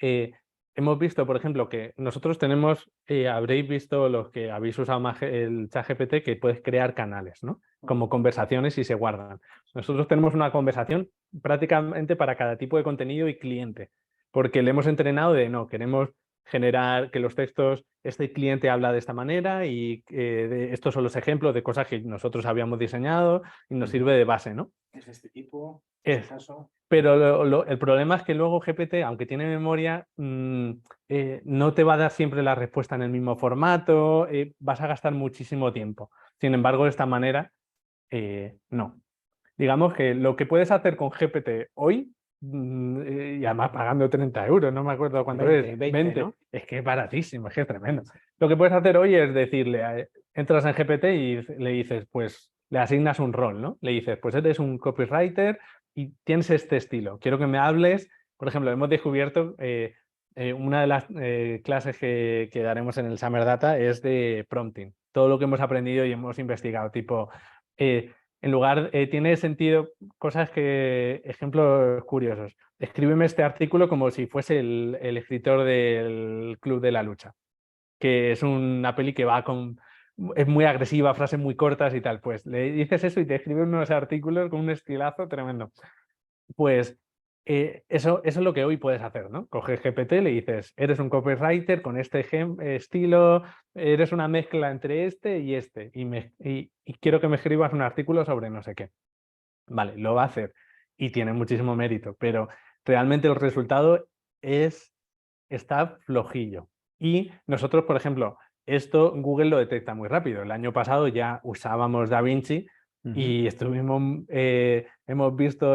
hemos visto, por ejemplo, que nosotros tenemos, habréis visto los que habéis usado más el ChatGPT, que puedes crear canales, ¿no? Como conversaciones y se guardan. Nosotros tenemos una conversación prácticamente para cada tipo de contenido y cliente, porque le hemos entrenado de no, queremos generar que los textos, este cliente habla de esta manera y estos son los ejemplos de cosas que nosotros habíamos diseñado y nos sirve de base, ¿no? Es de este tipo, en este caso. Pero el problema es que luego GPT, aunque tiene memoria, no te va a dar siempre la respuesta en el mismo formato, vas a gastar muchísimo tiempo. Sin embargo, de esta manera, no. Digamos que lo que puedes hacer con GPT hoy y además pagando 30 euros, no me acuerdo cuánto 20, es, 20, ¿no? es que es baratísimo, es que es tremendo. Lo que puedes hacer hoy es decirle, entras en GPT y le dices, pues le asignas un rol, ¿no? Le dices, pues eres un copywriter y tienes este estilo, quiero que me hables, por ejemplo, hemos descubierto, una de las clases que daremos en el Summer Data es de prompting, todo lo que hemos aprendido y hemos investigado, tipo, en lugar, tiene sentido, ejemplos curiosos. Escríbeme este artículo como si fuese el escritor del Club de la Lucha, que es una peli que es muy agresiva, frases muy cortas y tal. Pues le dices eso y te escribe unos artículos con un estilazo tremendo. Pues eso es lo que hoy puedes hacer, ¿no? Coges GPT, le dices, eres un copywriter con este estilo, eres una mezcla entre este y este, y quiero que me escribas un artículo sobre no sé qué. Vale, lo va a hacer y tiene muchísimo mérito, pero realmente el resultado está flojillo. Y nosotros, por ejemplo, esto Google lo detecta muy rápido. El año pasado ya usábamos DaVinci y hemos visto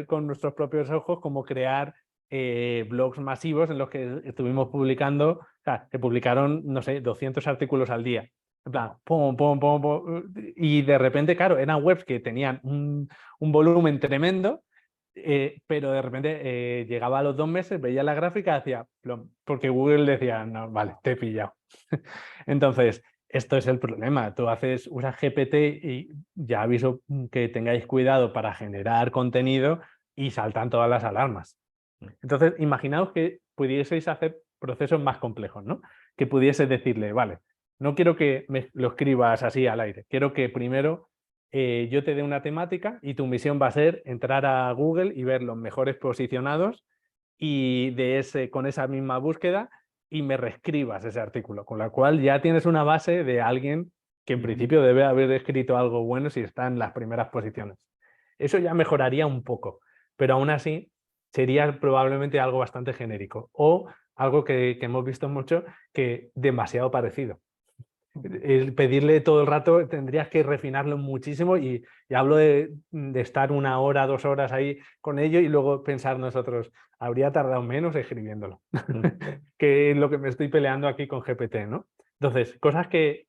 con nuestros propios ojos cómo crear blogs masivos en los que estuvimos publicando, o sea, se publicaron, no sé, 200 artículos al día. En plan, pum, pum, pum, pum, y de repente, claro, eran webs que tenían un volumen tremendo, pero de repente llegaba a los 2 meses, veía la gráfica, hacía plom, porque Google decía, no, vale, te he pillado. Entonces, esto es el problema. Tú usas GPT y ya aviso que tengáis cuidado para generar contenido y saltan todas las alarmas. Entonces, imaginaos que pudieseis hacer procesos más complejos, ¿no? Que pudieses decirle, vale, no quiero que me lo escribas así al aire, quiero que primero yo te dé una temática y tu misión va a ser entrar a Google y ver los mejores posicionados y con esa misma búsqueda y me reescribas ese artículo, con la cual ya tienes una base de alguien que en principio debe haber escrito algo bueno si está en las primeras posiciones. Eso ya mejoraría un poco, pero aún así sería probablemente algo bastante genérico o algo que hemos visto mucho que demasiado parecido. El pedirle todo el rato tendrías que refinarlo muchísimo y hablo de estar 1 hora, 2 horas ahí con ello y luego pensar nosotros, habría tardado menos escribiéndolo, que es lo que me estoy peleando aquí con GPT, ¿no? Entonces, cosas que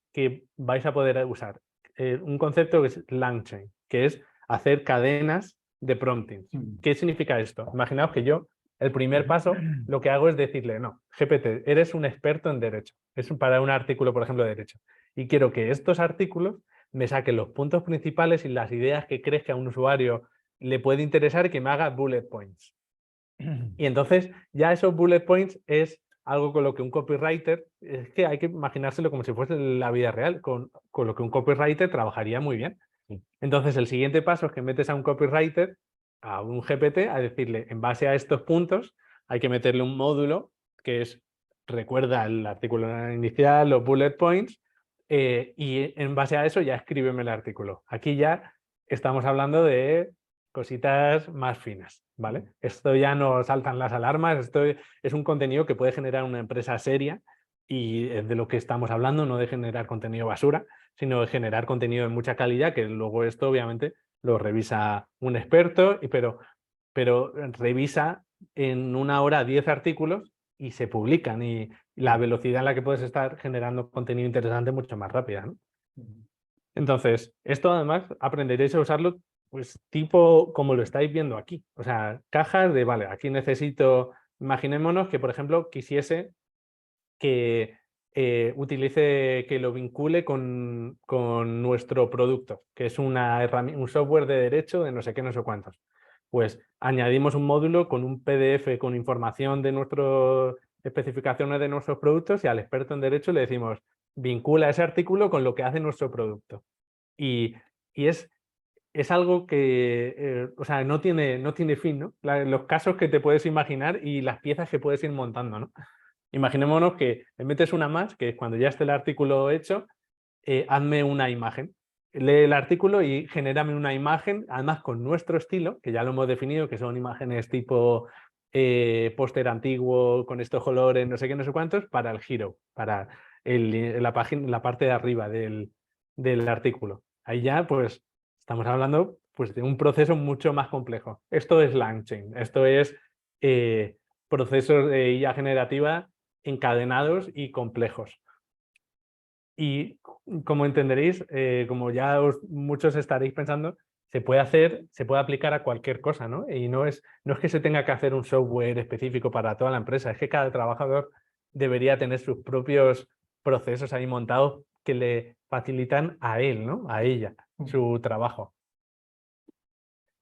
vais a poder usar. Un concepto que es LangChain, que es hacer cadenas de prompting. ¿Qué significa esto? Imaginaos que yo, el primer paso, lo que hago es decirle, no, GPT, eres un experto en derecho. Es para un artículo, por ejemplo, de derecho. Y quiero que estos artículos me saquen los puntos principales y las ideas que crees que a un usuario le puede interesar y que me haga bullet points. Y entonces ya esos bullet points es algo con lo que un copywriter, es que hay que imaginárselo como si fuese la vida real, con lo que un copywriter trabajaría muy bien. Entonces el siguiente paso es que metes a un copywriter, a un GPT, a decirle, en base a estos puntos, hay que meterle un módulo que es, recuerda el artículo inicial, los bullet points, y en base a eso ya escríbeme el artículo. Aquí ya estamos hablando de cositas más finas, ¿vale? Esto ya no saltan las alarmas, esto es un contenido que puede generar una empresa seria y es de lo que estamos hablando, no de generar contenido basura, sino de generar contenido de mucha calidad, que luego esto obviamente lo revisa un experto, pero revisa en 1 hora 10 artículos y se publican y la velocidad en la que puedes estar generando contenido interesante es mucho más rápida, ¿no? Entonces, esto además aprenderéis a usarlo pues tipo como lo estáis viendo aquí. O sea, cajas de, vale, aquí necesito, imaginémonos que por ejemplo quisiese que que lo vincule con nuestro producto, que es un software de derecho de no sé qué, no sé cuántos. Pues añadimos un módulo con un PDF con información de nuestras especificaciones de nuestros productos y al experto en derecho le decimos, vincula ese artículo con lo que hace nuestro producto. Y es algo que, o sea, no tiene fin, ¿no? Los casos que te puedes imaginar y las piezas que puedes ir montando, ¿no? Imaginémonos que le metes una más, que cuando ya esté el artículo hecho, hazme una imagen. Lee el artículo y genérame una imagen, además con nuestro estilo, que ya lo hemos definido, que son imágenes tipo póster antiguo, con estos colores, no sé qué, no sé cuántos, para el hero, para la parte de arriba del artículo. Ahí ya, pues, estamos hablando pues, de un proceso mucho más complejo. Esto es LangChain, esto es procesos de IA generativa encadenados y complejos. Y como entenderéis, como ya muchos estaréis pensando, se puede aplicar a cualquier cosa, ¿no? Y no es que se tenga que hacer un software específico para toda la empresa, es que cada trabajador debería tener sus propios procesos ahí montados que le facilitan a él, ¿no? A ella, su trabajo.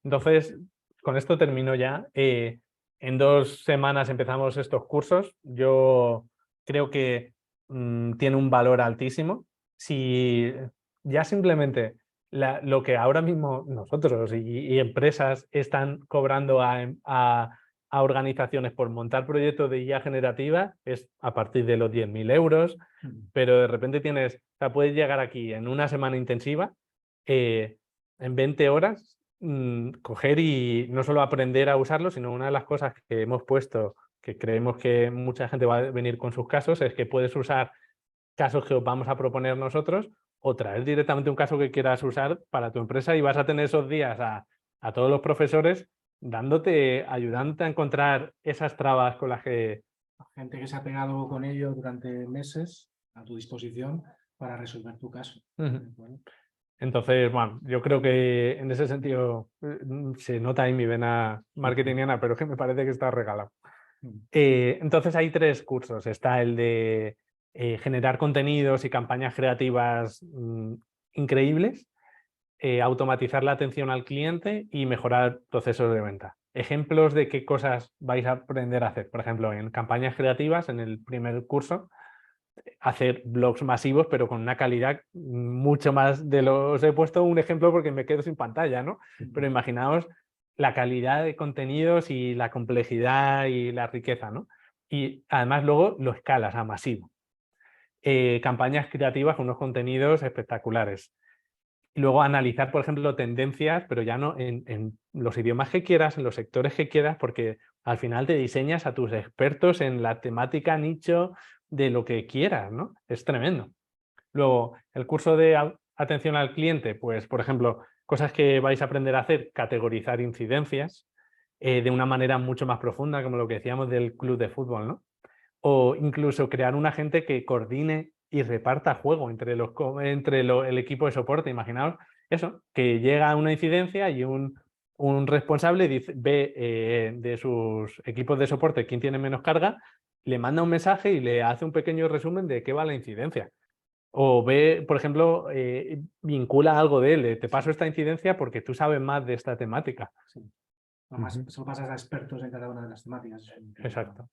Entonces, con esto termino ya. En 2 semanas empezamos estos cursos. Yo creo que tiene un valor altísimo. Si ya simplemente lo que ahora mismo nosotros y empresas están cobrando a organizaciones por montar proyectos de IA generativa es a partir de los 10.000 euros, pero de repente puedes llegar aquí en una semana intensiva, en 20 horas, coger y no solo aprender a usarlo, sino una de las cosas que hemos puesto, que creemos que mucha gente va a venir con sus casos, es que puedes usar casos que os vamos a proponer nosotros o traer directamente un caso que quieras usar para tu empresa y vas a tener esos días a todos los profesores ayudándote a encontrar esas trabas con las que... Gente que se ha pegado con ello durante meses a tu disposición para resolver tu caso. Bueno. Entonces, bueno, yo creo que en ese sentido se nota ahí mi vena marketingiana, pero es que me parece que está regalado. Entonces hay 3 cursos. Está el de generar contenidos y campañas creativas increíbles, automatizar la atención al cliente y mejorar procesos de venta. Ejemplos de qué cosas vais a aprender a hacer. Por ejemplo, en campañas creativas, en el primer curso, hacer blogs masivos, pero con una calidad mucho más de los... He puesto un ejemplo porque me quedo sin pantalla, ¿no? Pero imaginaos la calidad de contenidos y la complejidad y la riqueza, ¿no? Y además luego lo escalas a masivo. Campañas creativas con unos contenidos espectaculares. Y luego analizar, por ejemplo, tendencias, pero ya no en los idiomas que quieras, en los sectores que quieras, porque al final te diseñas a tus expertos en la temática nicho de lo que quieras, ¿no? Es tremendo. Luego, el curso de atención al cliente, pues, por ejemplo, cosas que vais a aprender a hacer, categorizar incidencias de una manera mucho más profunda, como lo que decíamos del club de fútbol, ¿no? O incluso crear un agente que coordine y reparta juego entre el equipo de soporte. Imaginaos eso, que llega una incidencia y un responsable ve de sus equipos de soporte quién tiene menos carga, le manda un mensaje y le hace un pequeño resumen de qué va la incidencia. O ve, por ejemplo, vincula algo de él, te paso esta incidencia porque tú sabes más de esta temática. Sí. Además, eso pasas a expertos en cada una de las temáticas. Exacto.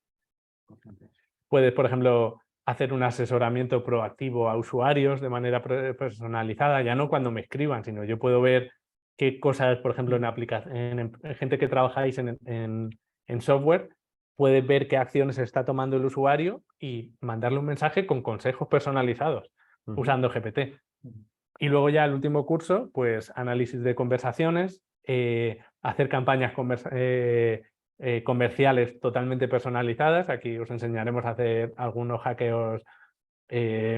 Puedes, por ejemplo, hacer un asesoramiento proactivo a usuarios de manera personalizada, ya no cuando me escriban, sino yo puedo ver qué cosas, por ejemplo, en gente que trabajáis en software, puedes ver qué acciones está tomando el usuario y mandarle un mensaje con consejos personalizados usando GPT. Y luego ya el último curso, pues análisis de conversaciones, hacer campañas comerciales totalmente personalizadas. Aquí os enseñaremos a hacer algunos hackeos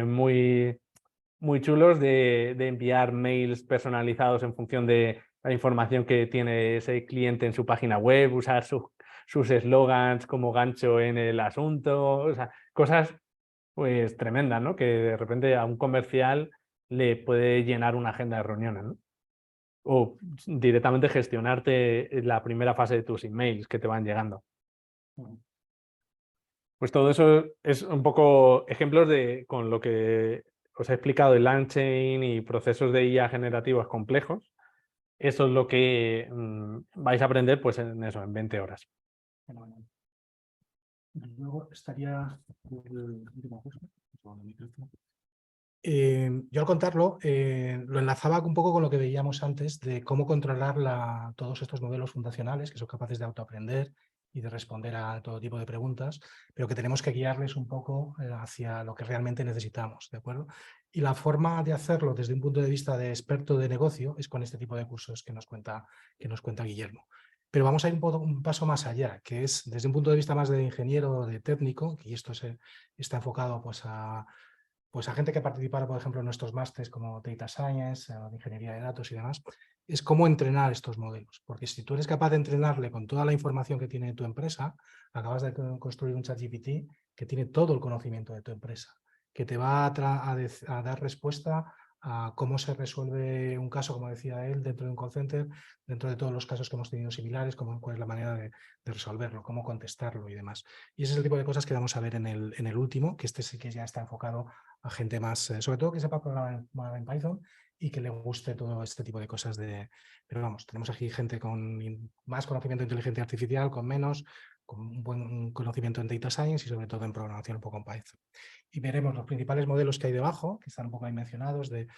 muy chulos de enviar mails personalizados en función de la información que tiene ese cliente en su página web, usar sus eslogans como gancho en el asunto, o sea, cosas pues tremendas, ¿no? Que de repente a un comercial le puede llenar una agenda de reuniones, ¿no? O directamente gestionarte la primera fase de tus emails que te van llegando. Pues todo eso es un poco ejemplos con lo que os he explicado de LangChain y procesos de IA generativos complejos. Eso es lo que vais a aprender pues en 20 horas. Luego estaría el último curso. Yo al contarlo lo enlazaba un poco con lo que veíamos antes de cómo controlar todos estos modelos fundacionales que son capaces de autoaprender y de responder a todo tipo de preguntas, pero que tenemos que guiarles un poco hacia lo que realmente necesitamos, ¿de acuerdo? Y la forma de hacerlo desde un punto de vista de experto de negocio es con este tipo de cursos que nos cuenta Guillermo. Pero vamos a ir un paso más allá, que es desde un punto de vista más de ingeniero, de técnico, y esto está enfocado pues pues a gente que participara, por ejemplo, en nuestros másteres como Data Science, de Ingeniería de Datos y demás, es cómo entrenar estos modelos. Porque si tú eres capaz de entrenarle con toda la información que tiene tu empresa, acabas de construir un ChatGPT que tiene todo el conocimiento de tu empresa, que te va a dar respuesta a cómo se resuelve un caso, como decía él, dentro de un call center, dentro de todos los casos que hemos tenido similares, cuál es la manera de resolverlo, cómo contestarlo y demás. Y ese es el tipo de cosas que vamos a ver en el último, que este sí que ya está enfocado a gente más, sobre todo que sepa programar en Python y que le guste todo este tipo de cosas. Pero vamos, tenemos aquí gente con más conocimiento de inteligencia artificial, con menos, con un buen conocimiento en Data Science y sobre todo en programación un poco en Python. Y veremos los principales modelos que hay debajo, que están un poco ahí mencionados, de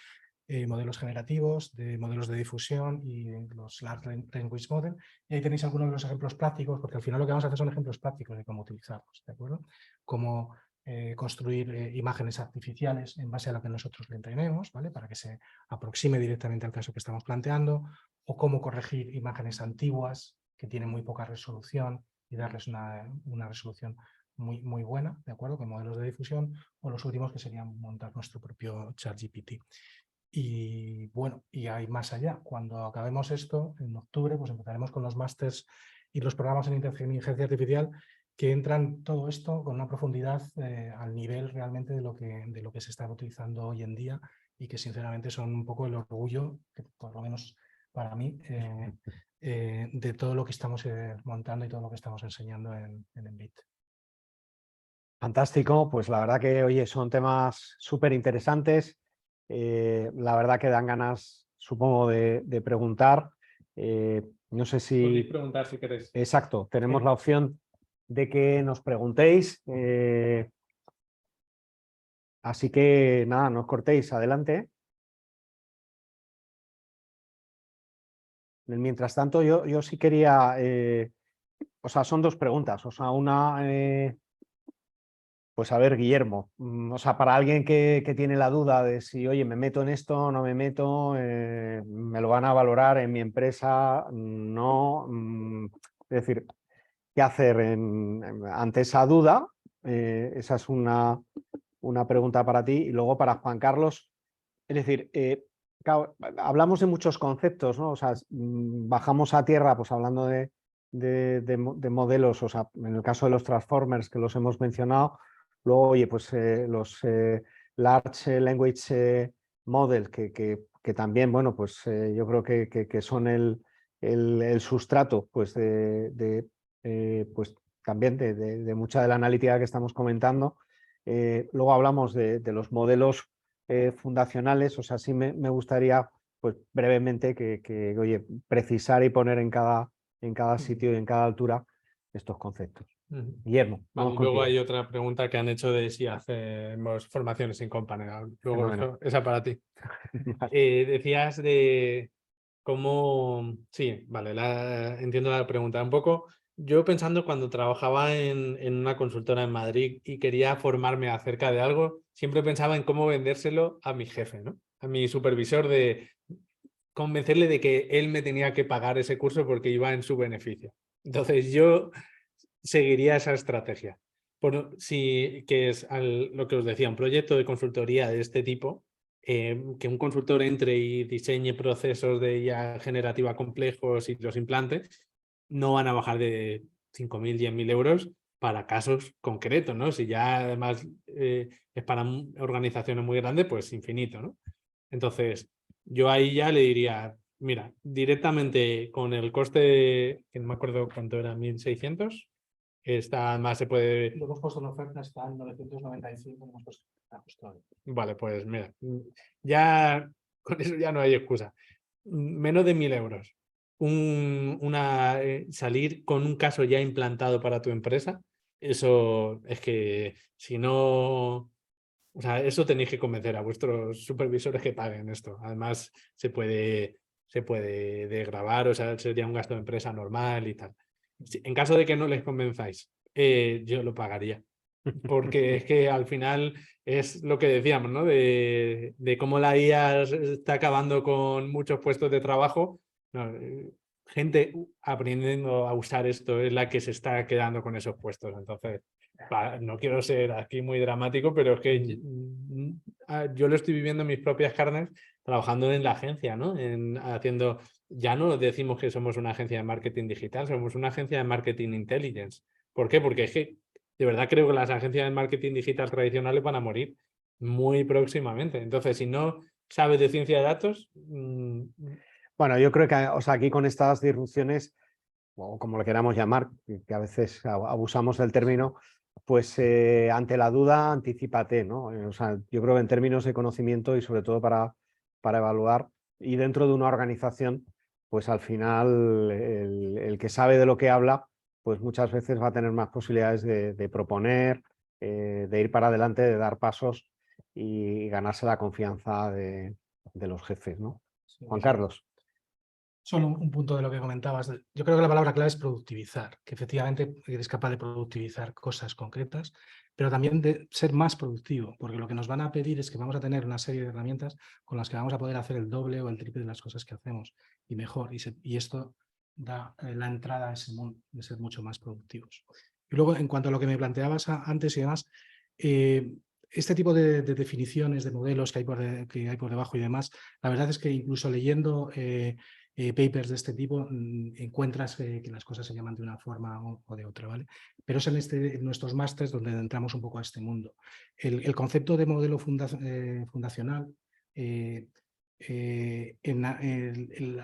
modelos generativos, de modelos de difusión y los Large Language Model. Y ahí tenéis algunos de los ejemplos prácticos, porque al final lo que vamos a hacer son ejemplos prácticos de cómo utilizarlos, ¿de acuerdo? Cómo construir imágenes artificiales en base a lo que nosotros le entrenemos, ¿vale? Para que se aproxime directamente al caso que estamos planteando, o cómo corregir imágenes antiguas que tienen muy poca resolución y darles una resolución muy buena, ¿de acuerdo? Con modelos de difusión, o los últimos que serían montar nuestro propio ChatGPT. Y bueno, y hay más allá. Cuando acabemos esto, en octubre, pues empezaremos con los másters y los programas en inteligencia artificial que entran todo esto con una profundidad al nivel realmente de lo que se está utilizando hoy en día y que sinceramente son un poco el orgullo, que por lo menos para mí, de todo lo que estamos montando y todo lo que estamos enseñando en Envit. Fantástico, pues la verdad que, oye, son temas súper interesantes. La verdad que dan ganas, supongo, de preguntar. No sé si... Podéis preguntar si queréis. Exacto, tenemos Sí. la opción de que nos preguntéis. Así que nada, no os cortéis, adelante. Mientras tanto, yo sí quería... o sea, son dos preguntas. O sea, una... pues a ver, Guillermo, o sea, para alguien que tiene la duda de si, oye, me meto en esto o no me meto, me lo van a valorar en mi empresa, no. Es decir, ¿qué hacer ante esa duda? Esa es una pregunta para ti. Y luego para Juan Carlos, es decir, claro, hablamos de muchos conceptos, ¿no? O sea, bajamos a tierra, pues hablando de modelos, o sea, en el caso de los Transformers que los hemos mencionado. Luego, oye, pues los Large Language Model, que también, bueno, pues yo creo que son el sustrato, pues, pues también de mucha de la analítica que estamos comentando. Luego hablamos de los modelos fundacionales, o sea, sí me gustaría, pues brevemente, que, oye, precisar y poner en cada sitio y en cada altura estos conceptos. Guillermo, Vale, vamos y luego contigo. hay otra pregunta que han hecho de si hacemos formaciones en company. Luego esa para ti. Decías de cómo... Sí, vale, entiendo la pregunta. Un poco, yo pensando cuando trabajaba en una consultora en Madrid y quería formarme acerca de algo, siempre pensaba en cómo vendérselo a mi jefe, ¿no? A mi supervisor, de convencerle de que él me tenía que pagar ese curso porque iba en su beneficio. Entonces yo seguiría esa estrategia. Que es lo que os decía, un proyecto de consultoría de este tipo, que un consultor entre y diseñe procesos de IA generativa complejos y los implante, no van a bajar de 5.000, 10.000 euros para casos concretos, ¿no? Si ya además es para organizaciones muy grandes, pues infinito, ¿no? Entonces, yo ahí ya le diría, mira, directamente con el coste, que no me acuerdo cuánto era, 1.600, esta más se puede... Lo hemos puesto en oferta, está en 995, hemos puesto justo ahí. Vale, pues mira, ya con eso ya no hay excusa. Menos de 1.000 euros. Salir con un caso ya implantado para tu empresa, eso es que si no... O sea, eso tenéis que convencer a vuestros supervisores que paguen esto. Además, se puede desgravar, o sea, sería un gasto de empresa normal y tal. En caso de que no les convenzáis, yo lo pagaría. Porque es que al final es lo que decíamos, ¿no? De cómo la IA está acabando con muchos puestos de trabajo. No, gente aprendiendo a usar esto es la que se está quedando con esos puestos. Entonces, no quiero ser aquí muy dramático, pero es que yo lo estoy viviendo en mis propias carnes trabajando en la agencia, ¿no? Haciendo, ya no decimos que somos una agencia de marketing digital, somos una agencia de marketing intelligence. ¿Por qué? Porque es que de verdad creo que las agencias de marketing digital tradicionales van a morir muy próximamente. Entonces, si no sabes de ciencia de datos... Bueno, yo creo que o sea, aquí con estas disrupciones, o como le queramos llamar, que a veces abusamos del término, pues ante la duda, anticípate, ¿no? O sea, yo creo que en términos de conocimiento y sobre todo para evaluar, y dentro de una organización, pues al final el que sabe de lo que habla, pues muchas veces va a tener más posibilidades de proponer, de ir para adelante, de dar pasos y ganarse la confianza de los jefes, ¿no? Sí, Juan sí. Carlos. Solo un punto de lo que comentabas. Yo creo que la palabra clave es productivizar, que efectivamente eres capaz de productivizar cosas concretas, pero también de ser más productivo, porque lo que nos van a pedir es que vamos a tener una serie de herramientas con las que vamos a poder hacer el doble o el triple de las cosas que hacemos y mejor. Y esto da la entrada a ese mundo de ser mucho más productivos. Y luego, en cuanto a lo que me planteabas antes y demás, este tipo de definiciones, de modelos que hay por debajo y demás, la verdad es que incluso leyendo... papers de este tipo, encuentras que las cosas se llaman de una forma o de otra, ¿vale? Pero es en nuestros másters donde entramos un poco a este mundo. El concepto de modelo fundacional,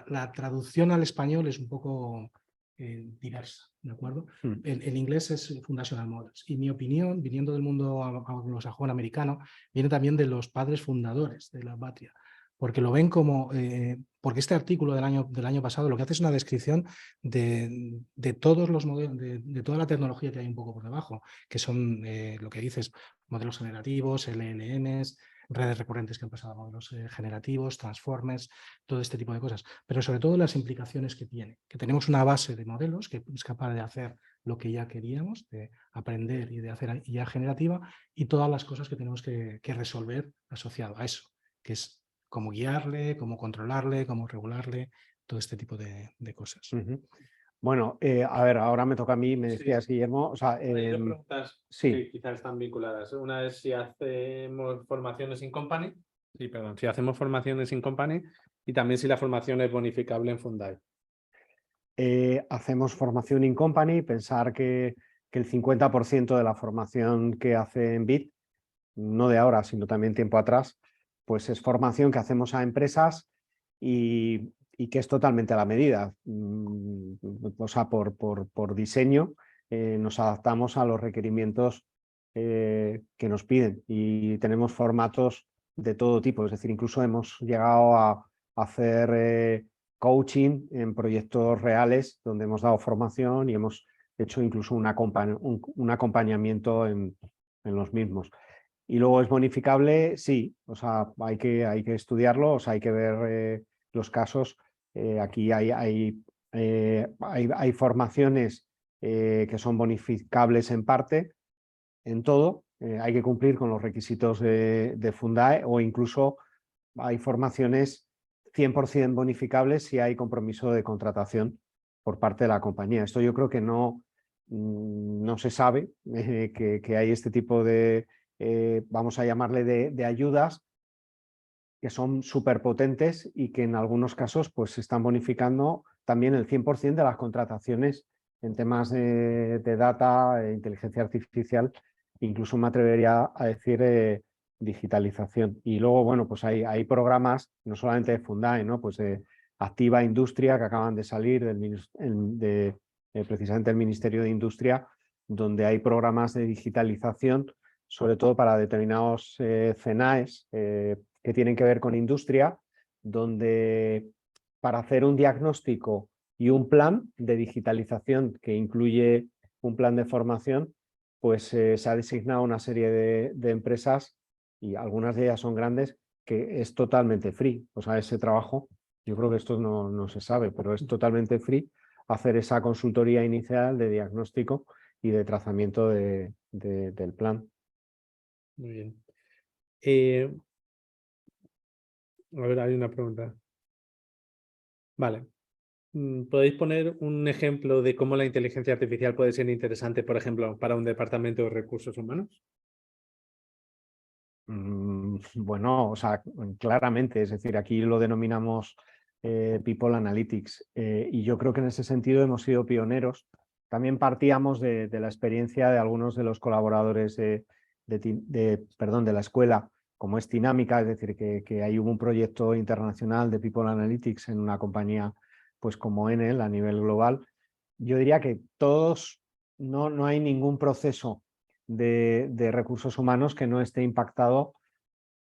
la traducción al español es un poco diversa, ¿de acuerdo? En inglés es Foundational Models. Y mi opinión, viniendo del mundo anglosajón americano, viene también de los padres fundadores de la patria, porque lo ven como, porque este artículo del año pasado lo que hace es una descripción de todos los modelos, de toda la tecnología que hay un poco por debajo, que son lo que dices, modelos generativos, LLMs, redes recurrentes que han pasado a modelos generativos, transformers, todo este tipo de cosas, pero sobre todo las implicaciones que tiene, que tenemos una base de modelos que es capaz de hacer lo que ya queríamos, de aprender y de hacer IA generativa, y todas las cosas que tenemos que resolver asociado a eso, que es cómo guiarle, cómo controlarle, cómo regularle, todo este tipo de cosas. Bueno, a ver, ahora me toca a mí, me decías, Guillermo. O sea, Hay dos preguntas sí. que quizás están vinculadas. Una es si hacemos formaciones in company. Sí, perdón, si hacemos formaciones in company y también si la formación es bonificable en Fundai. Hacemos formación in company, pensar que el 50% de la formación que hace en BIT, no de ahora, sino también tiempo atrás, pues es formación que hacemos a empresas y que es totalmente a la medida. O sea, por diseño nos adaptamos a los requerimientos que nos piden y tenemos formatos de todo tipo. Es decir, incluso hemos llegado a hacer coaching en proyectos reales donde hemos dado formación y hemos hecho incluso un acompañamiento en los mismos. Y luego es bonificable, sí, o sea, hay que estudiarlo, o sea, hay que ver los casos. Aquí hay formaciones que son bonificables en parte, en todo. Hay que cumplir con los requisitos de Fundae o incluso hay formaciones 100% bonificables si hay compromiso de contratación por parte de la compañía. Esto yo creo que no se sabe que hay este tipo de, vamos a llamarle, de ayudas que son súper potentes y que en algunos casos pues se están bonificando también el 100% de las contrataciones en temas de data, inteligencia artificial, incluso me atrevería a decir digitalización. Y luego, bueno, pues hay programas, no solamente de Fundae, ¿no? Pues de Activa Industria, que acaban de salir precisamente del Ministerio de Industria, donde hay programas de digitalización, sobre todo para determinados CNAEs que tienen que ver con industria, donde para hacer un diagnóstico y un plan de digitalización que incluye un plan de formación, pues se ha designado una serie de empresas, y algunas de ellas son grandes, que es totalmente free. O sea, ese trabajo, yo creo que esto no se sabe, pero es totalmente free hacer esa consultoría inicial de diagnóstico y de trazamiento del plan. Muy bien. A ver, hay una pregunta. Vale. ¿podéis poner un ejemplo de cómo la inteligencia artificial puede ser interesante, por ejemplo, para un departamento de recursos humanos? Bueno, o sea, claramente, es decir, aquí lo denominamos People Analytics y yo creo que en ese sentido hemos sido pioneros. También partíamos de la experiencia de algunos de los colaboradores de la escuela, como es Tinámica, es decir, que ahí hubo un proyecto internacional de People Analytics en una compañía pues como Enel a nivel global. Yo diría que todos, no hay ningún proceso de recursos humanos que no esté impactado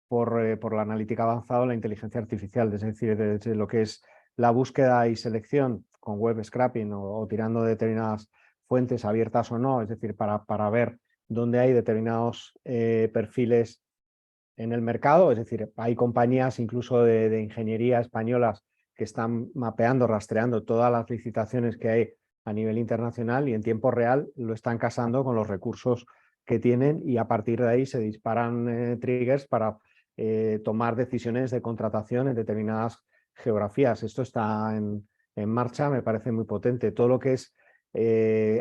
por la analítica avanzada o la inteligencia artificial, es decir, desde lo que es la búsqueda y selección con web scraping o tirando de determinadas fuentes abiertas o no, es decir, para ver dónde hay determinados perfiles en el mercado, es decir, hay compañías incluso de ingeniería españolas que están mapeando, rastreando todas las licitaciones que hay a nivel internacional y en tiempo real lo están casando con los recursos que tienen y a partir de ahí se disparan triggers para tomar decisiones de contratación en determinadas geografías. Esto está en marcha, me parece muy potente. Todo lo que es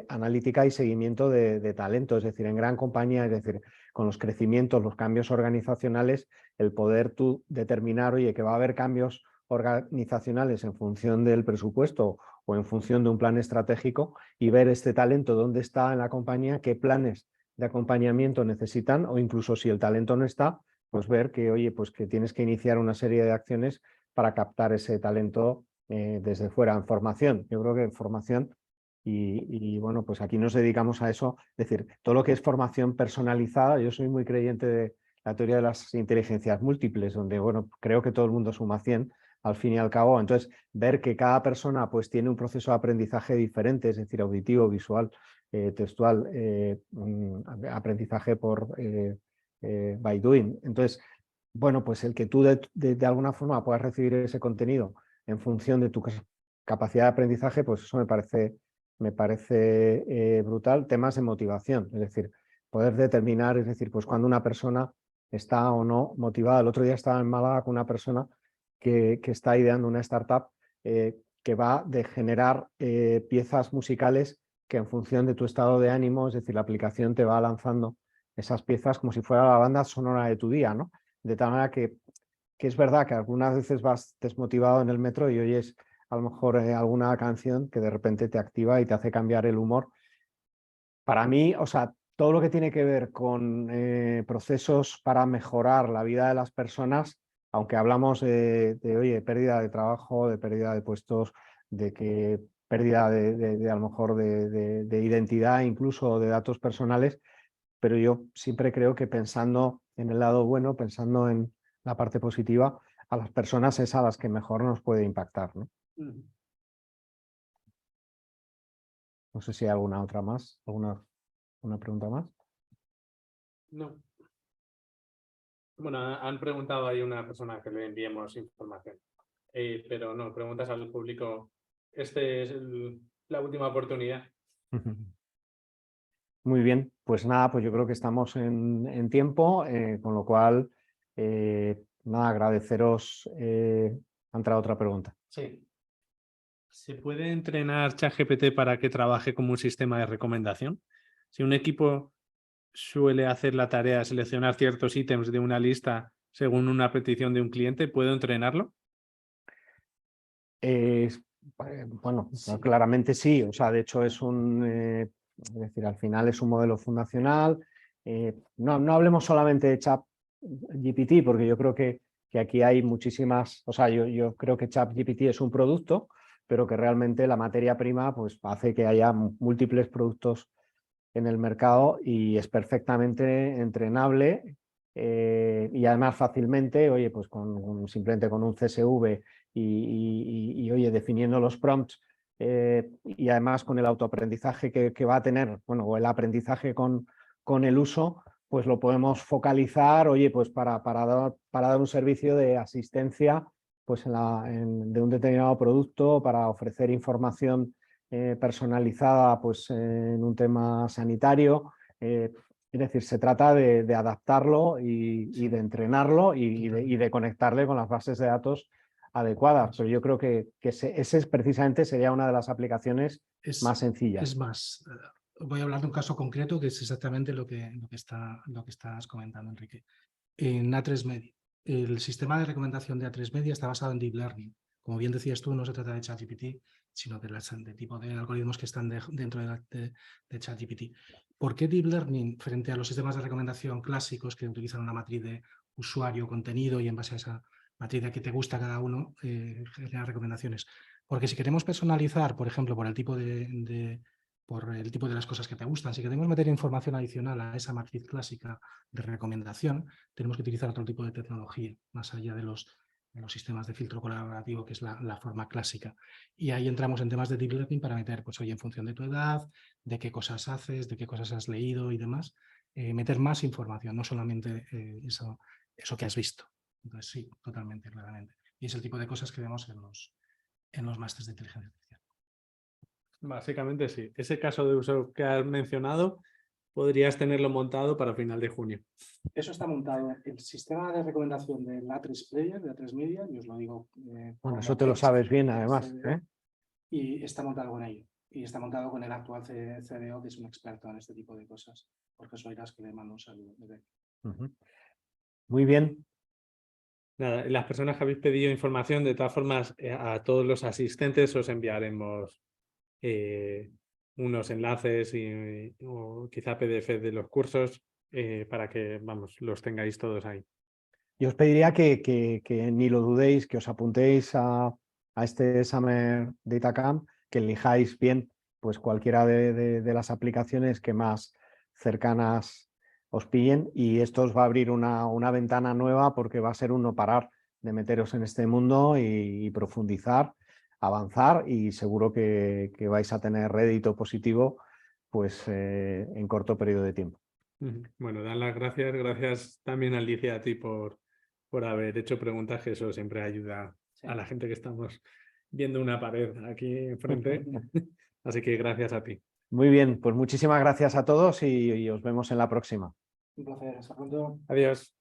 analítica y seguimiento de talento, es decir, en gran compañía, es decir, con los crecimientos, los cambios organizacionales, el poder tú determinar, oye, que va a haber cambios organizacionales en función del presupuesto o en función de un plan estratégico y ver este talento, dónde está en la compañía, qué planes de acompañamiento necesitan o incluso si el talento no está, pues ver que, oye, pues que tienes que iniciar una serie de acciones para captar ese talento desde fuera, en formación. Yo creo que en formación y bueno, pues aquí nos dedicamos a eso, es decir, todo lo que es formación personalizada, yo soy muy creyente de la teoría de las inteligencias múltiples, donde bueno, creo que todo el mundo suma 100 al fin y al cabo, entonces ver que cada persona pues tiene un proceso de aprendizaje diferente, es decir, auditivo, visual, textual, aprendizaje por by doing, entonces bueno, pues el que tú de alguna forma puedas recibir ese contenido en función de tu capacidad de aprendizaje, pues eso me parece brutal. Temas de motivación, es decir, poder determinar, es decir, pues cuando una persona está o no motivada. El otro día estaba en Málaga con una persona que está ideando una startup que va de generar piezas musicales que en función de tu estado de ánimo, es decir, la aplicación te va lanzando esas piezas como si fuera la banda sonora de tu día, ¿no? De tal manera que es verdad que algunas veces vas desmotivado en el metro y oyes a lo mejor alguna canción que de repente te activa y te hace cambiar el humor. Para mí, o sea, todo lo que tiene que ver con procesos para mejorar la vida de las personas, aunque hablamos oye, pérdida de trabajo, de pérdida de puestos, de que pérdida a lo mejor de identidad, incluso de datos personales, pero yo siempre creo que pensando en el lado bueno, pensando en la parte positiva, a las personas es a las que mejor nos puede impactar, ¿no? No sé si hay alguna otra más, una pregunta más. No. Bueno, han preguntado ahí una persona que le enviemos información, pero no, preguntas al público. Este es la última oportunidad. Muy bien, pues nada, pues yo creo que estamos en tiempo, con lo cual, nada, agradeceros. Ha entrado otra pregunta. Sí. ¿Se puede entrenar ChatGPT para que trabaje como un sistema de recomendación? Si un equipo suele hacer la tarea de seleccionar ciertos ítems de una lista según una petición de un cliente, ¿puedo entrenarlo? Bueno, Sí. claramente sí, o sea, de hecho es es decir, al final es un modelo fundacional. No hablemos solamente de ChatGPT, porque yo creo que aquí hay muchísimas, o sea, yo creo que ChatGPT es un producto, pero que realmente la materia prima pues hace que haya múltiples productos en el mercado y es perfectamente entrenable y además fácilmente, oye, pues simplemente con un CSV y oye, definiendo los prompts y además con el autoaprendizaje que va a tener, bueno, o el aprendizaje con el uso, pues lo podemos focalizar, oye, pues para dar un servicio de asistencia pues de un determinado producto, para ofrecer información personalizada pues, en un tema sanitario. Es decir, se trata de adaptarlo y de entrenarlo y de conectarle con las bases de datos adecuadas, pero yo creo que ese precisamente sería una de las aplicaciones más sencillas. Es más, voy a hablar de un caso concreto que es exactamente lo que estás comentando, Enrique. En A3 Media, el sistema de recomendación de A3 Media está basado en Deep Learning. Como bien decías tú, no se trata de ChatGPT, sino de tipo de algoritmos que están dentro de ChatGPT. ¿Por qué Deep Learning frente a los sistemas de recomendación clásicos que utilizan una matriz de usuario-contenido y en base a esa matriz de que te gusta cada uno, generar recomendaciones? Porque si queremos personalizar, por ejemplo, por el tipo de las cosas que te gustan, si queremos meter información adicional a esa matriz clásica de recomendación, tenemos que utilizar otro tipo de tecnología, más allá de los sistemas de filtro colaborativo, que es la forma clásica. Y ahí entramos en temas de Deep Learning para meter, pues oye, en función de tu edad, de qué cosas haces, de qué cosas has leído y demás, meter más información, no solamente eso que has visto. Entonces sí, totalmente, claramente. Y es el tipo de cosas que vemos en los másteres de inteligencia artificial. Básicamente sí. Ese caso de uso que has mencionado, podrías tenerlo montado para final de junio. Eso está montado. El sistema de recomendación del A3 Player, de A3 Media, y os lo digo. Bueno, eso te lo sabes bien, además. Y está montado con ello. Y está montado con el actual CDO, que es un experto en este tipo de cosas. Jorge Soiras, que le mando un saludo. Muy bien. Nada, las personas que habéis pedido información, de todas formas, a todos los asistentes os enviaremos unos enlaces o quizá PDF de los cursos para que, vamos, los tengáis todos ahí. Yo os pediría que ni lo dudéis, que os apuntéis a este Summer Data Camp, que elijáis bien pues cualquiera de las aplicaciones que más cercanas os pillen, y esto os va a abrir una ventana nueva, porque va a ser un no parar de meteros en este mundo y profundizar, avanzar, y seguro que vais a tener rédito positivo pues en corto periodo de tiempo. Bueno, dan las gracias. Gracias también, Alicia, a ti por haber hecho preguntas, que eso siempre ayuda a la gente que estamos viendo una pared aquí enfrente. Así que gracias a ti. Muy bien, pues muchísimas gracias a todos y os vemos en la próxima. Un placer. Hasta pronto. Adiós.